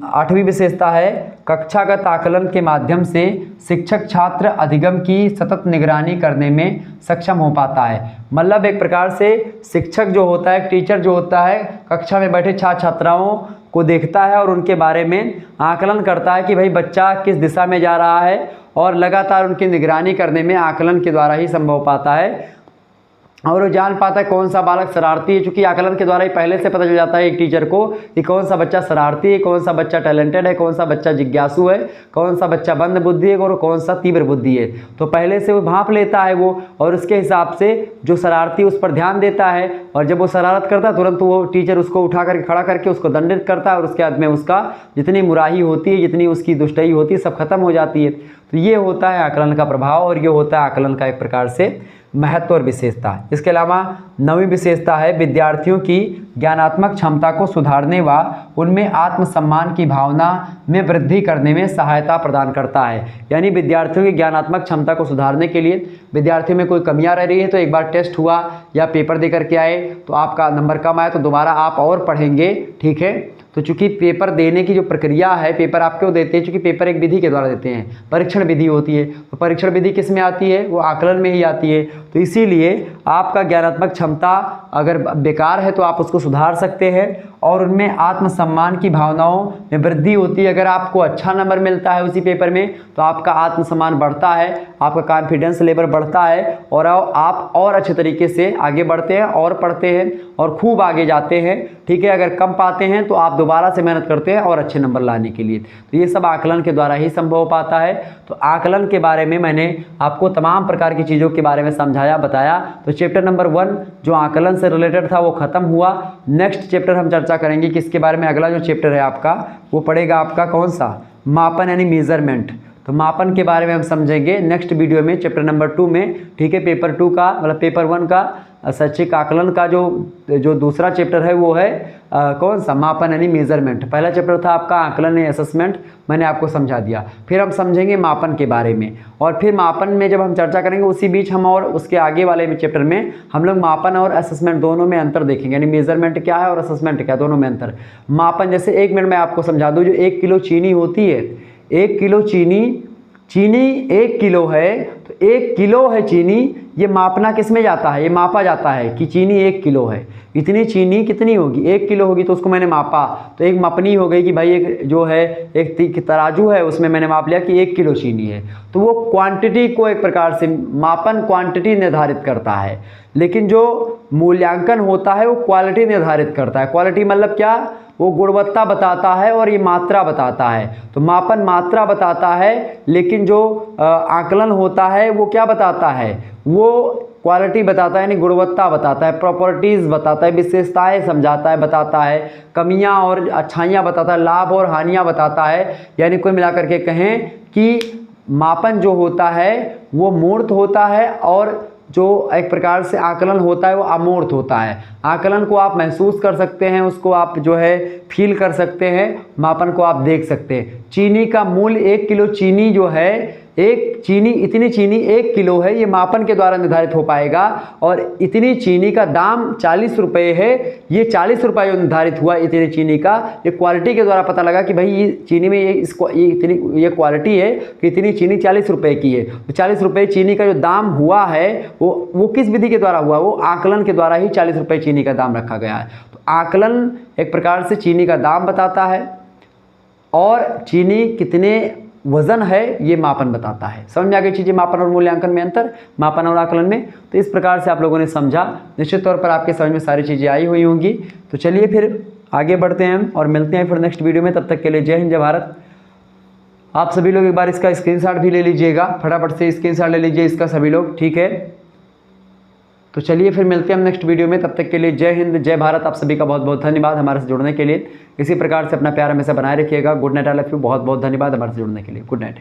8वीं विशेषता है कक्षागत आकलन के माध्यम से शिक्षक छात्र अधिगम की सतत निगरानी करने में सक्षम हो पाता है। मतलब एक प्रकार से शिक्षक जो होता है, टीचर जो होता है, कक्षा में बैठे छात्र छात्राओं को देखता है और उनके बारे में आकलन करता है कि भाई बच्चा किस दिशा में जा रहा है, और लगातार उनकी निगरानी करने में आकलन के द्वारा ही संभव हो पाता है। और वो जान पाता है कौन सा बालक शरारती है, चूँकि आकलन के द्वारा ही पहले से पता चल जाता है एक टीचर को कि कौन सा बच्चा शरारती है, कौन सा बच्चा टैलेंटेड है, कौन सा बच्चा जिज्ञासु है, कौन सा बच्चा मंद बुद्धि है और कौन सा तीव्र बुद्धि है। तो पहले से वो भांप लेता है वो, और उसके हिसाब से जो शरारती उस पर ध्यान देता है, और जब वो शरारत करता है तुरंत वो टीचर उसको उठा करके खड़ा करके उसको दंडित करता है, और उसके बाद में उसका जितनी मुराही होती है, जितनी उसकी दुष्टई होती है, सब खत्म हो जाती है। तो ये होता है आकलन का प्रभाव, और ये होता है आकलन का एक प्रकार से महत्व और विशेषता। इसके अलावा 9वीं विशेषता है विद्यार्थियों की ज्ञानात्मक क्षमता को सुधारने व उनमें आत्मसम्मान की भावना में वृद्धि करने में सहायता प्रदान करता है। यानी विद्यार्थियों की ज्ञानात्मक क्षमता को सुधारने के लिए विद्यार्थियों में कोई कमियां रह रही है तो एक बार टेस्ट हुआ या पेपर दे करके आए तो आपका नंबर कम आया तो दोबारा आप और पढ़ेंगे। ठीक है, तो चूंकि पेपर देने की जो प्रक्रिया है, पेपर आप क्यों देते हैं, चूंकि पेपर एक विधि के द्वारा देते हैं, परीक्षण विधि होती है। तो परीक्षण विधि किस में आती है, वो आकलन में ही आती है। तो इसीलिए आपका ज्ञानात्मक क्षमता अगर बेकार है तो आप उसको सुधार सकते हैं और उनमें आत्मसम्मान की भावनाओं में वृद्धि होती है। अगर आपको अच्छा नंबर मिलता है उसी पेपर में तो आपका आत्मसम्मान बढ़ता है, आपका कॉन्फिडेंस लेवल बढ़ता है और आप और अच्छे तरीके से आगे बढ़ते हैं और पढ़ते हैं और खूब आगे जाते हैं। ठीक है, अगर कम पाते हैं तो आप दोबारा से मेहनत करते हैं और अच्छे नंबर लाने के लिए। तो ये सब आकलन के द्वारा ही संभव हो पाता है। तो आकलन के बारे में मैंने आपको तमाम प्रकार की चीज़ों के बारे में समझाया, बताया। तो चैप्टर नंबर 1 जो आकलन से रिलेटेड था वो खत्म हुआ। नेक्स्ट चैप्टर हम चर्चा करेंगे किसके बारे में। अगला जो चैप्टर है आपका वो पड़ेगा आपका कौन सा, मापन यानी मेजरमेंट। तो मापन के बारे में हम समझेंगे नेक्स्ट वीडियो में चैप्टर नंबर 2 में। ठीक है, पेपर 2 का मतलब पेपर 1 का शैक्षिक आकलन का जो दूसरा चैप्टर है वो है कौन सा, मापन यानी मेजरमेंट। पहला चैप्टर था आपका आकलन या असेसमेंट, मैंने आपको समझा दिया। फिर हम समझेंगे मापन के बारे में और फिर मापन में जब हम चर्चा करेंगे उसी बीच हम और उसके आगे वाले चैप्टर में हम लोग मापन और असेसमेंट दोनों में अंतर देखेंगे, यानी मेजरमेंट क्या है और असेसमेंट क्या है, दोनों में अंतर। मापन जैसे 1 मिनट में आपको समझा दूँ, जो 1 किलो चीनी होती है, 1 किलो चीनी 1 किलो है, तो 1 किलो है चीनी, ये मापना किस में जाता है, ये मापा जाता है कि चीनी 1 किलो है। इतनी चीनी कितनी होगी, 1 किलो होगी, तो उसको मैंने मापा, तो एक मापनी हो गई कि भाई एक जो है एक तराजू है उसमें मैंने माप लिया कि 1 किलो चीनी है। तो वो क्वांटिटी को एक प्रकार से मापन क्वांटिटी निर्धारित करता है, लेकिन जो मूल्यांकन होता है वो क्वालिटी निर्धारित करता है। क्वालिटी मतलब क्या, वो गुणवत्ता बताता है और ये मात्रा बताता है। तो मापन मात्रा बताता है, लेकिन जो आकलन होता है वो क्या बताता है, वो क्वालिटी बताता है, यानी गुणवत्ता बताता है, प्रॉपर्टीज़ बताता है, विशेषताएं समझाता है, बताता है, कमियां और अच्छाइयां बताता है, लाभ और हानियां बताता है। यानी कुल मिलाकर के कहें कि मापन जो होता है वो मूर्त होता है और जो एक प्रकार से आकलन होता है वो अमूर्त होता है। आकलन को आप महसूस कर सकते हैं, उसको आप जो है फील कर सकते हैं, मापन को आप देख सकते हैं। चीनी का मूल्य 1 किलो चीनी जो है, इतनी चीनी 1 किलो है, ये मापन के द्वारा निर्धारित हो पाएगा। और इतनी चीनी का दाम 40 रुपये है, ये 40 रुपये जो निर्धारित हुआ इतनी चीनी का, ये क्वालिटी के द्वारा पता लगा कि भाई ये चीनी में ये क्वालिटी है कि इतनी चीनी 40 रुपये की है। तो 40 रुपये चीनी का जो दाम हुआ है वो किस विधि के द्वारा हुआ, वो आकलन के द्वारा ही 40 रुपये चीनी का दाम रखा गया है। तो आकलन एक प्रकार से चीनी का दाम बताता है और चीनी कितने वजन है ये मापन बताता है। समझ में आ गई चीज़ें, मापन और मूल्यांकन में अंतर, मापन और आकलन में। तो इस प्रकार से आप लोगों ने समझा, निश्चित तौर पर आपके समझ में सारी चीज़ें आई हुई होंगी। तो चलिए फिर आगे बढ़ते हैं और मिलते हैं फिर नेक्स्ट वीडियो में। तब तक के लिए जय हिंद, जय भारत। आप सभी लोग एक बार इसका स्क्रीनशॉट भी ले लीजिएगा, फटाफट से स्क्रीनशॉट ले लीजिए इसका सभी लोग, ठीक है। तो चलिए फिर मिलते हैं हम नेक्स्ट वीडियो में। तब तक के लिए जय हिंद, जय भारत। आप सभी का बहुत बहुत धन्यवाद हमारे से जुड़ने के लिए। इसी प्रकार से अपना प्यार हमेशा बनाए रखिएगा। Good night, I love you. बहुत बहुत धन्यवाद हमारे से जुड़ने के लिए। Good night.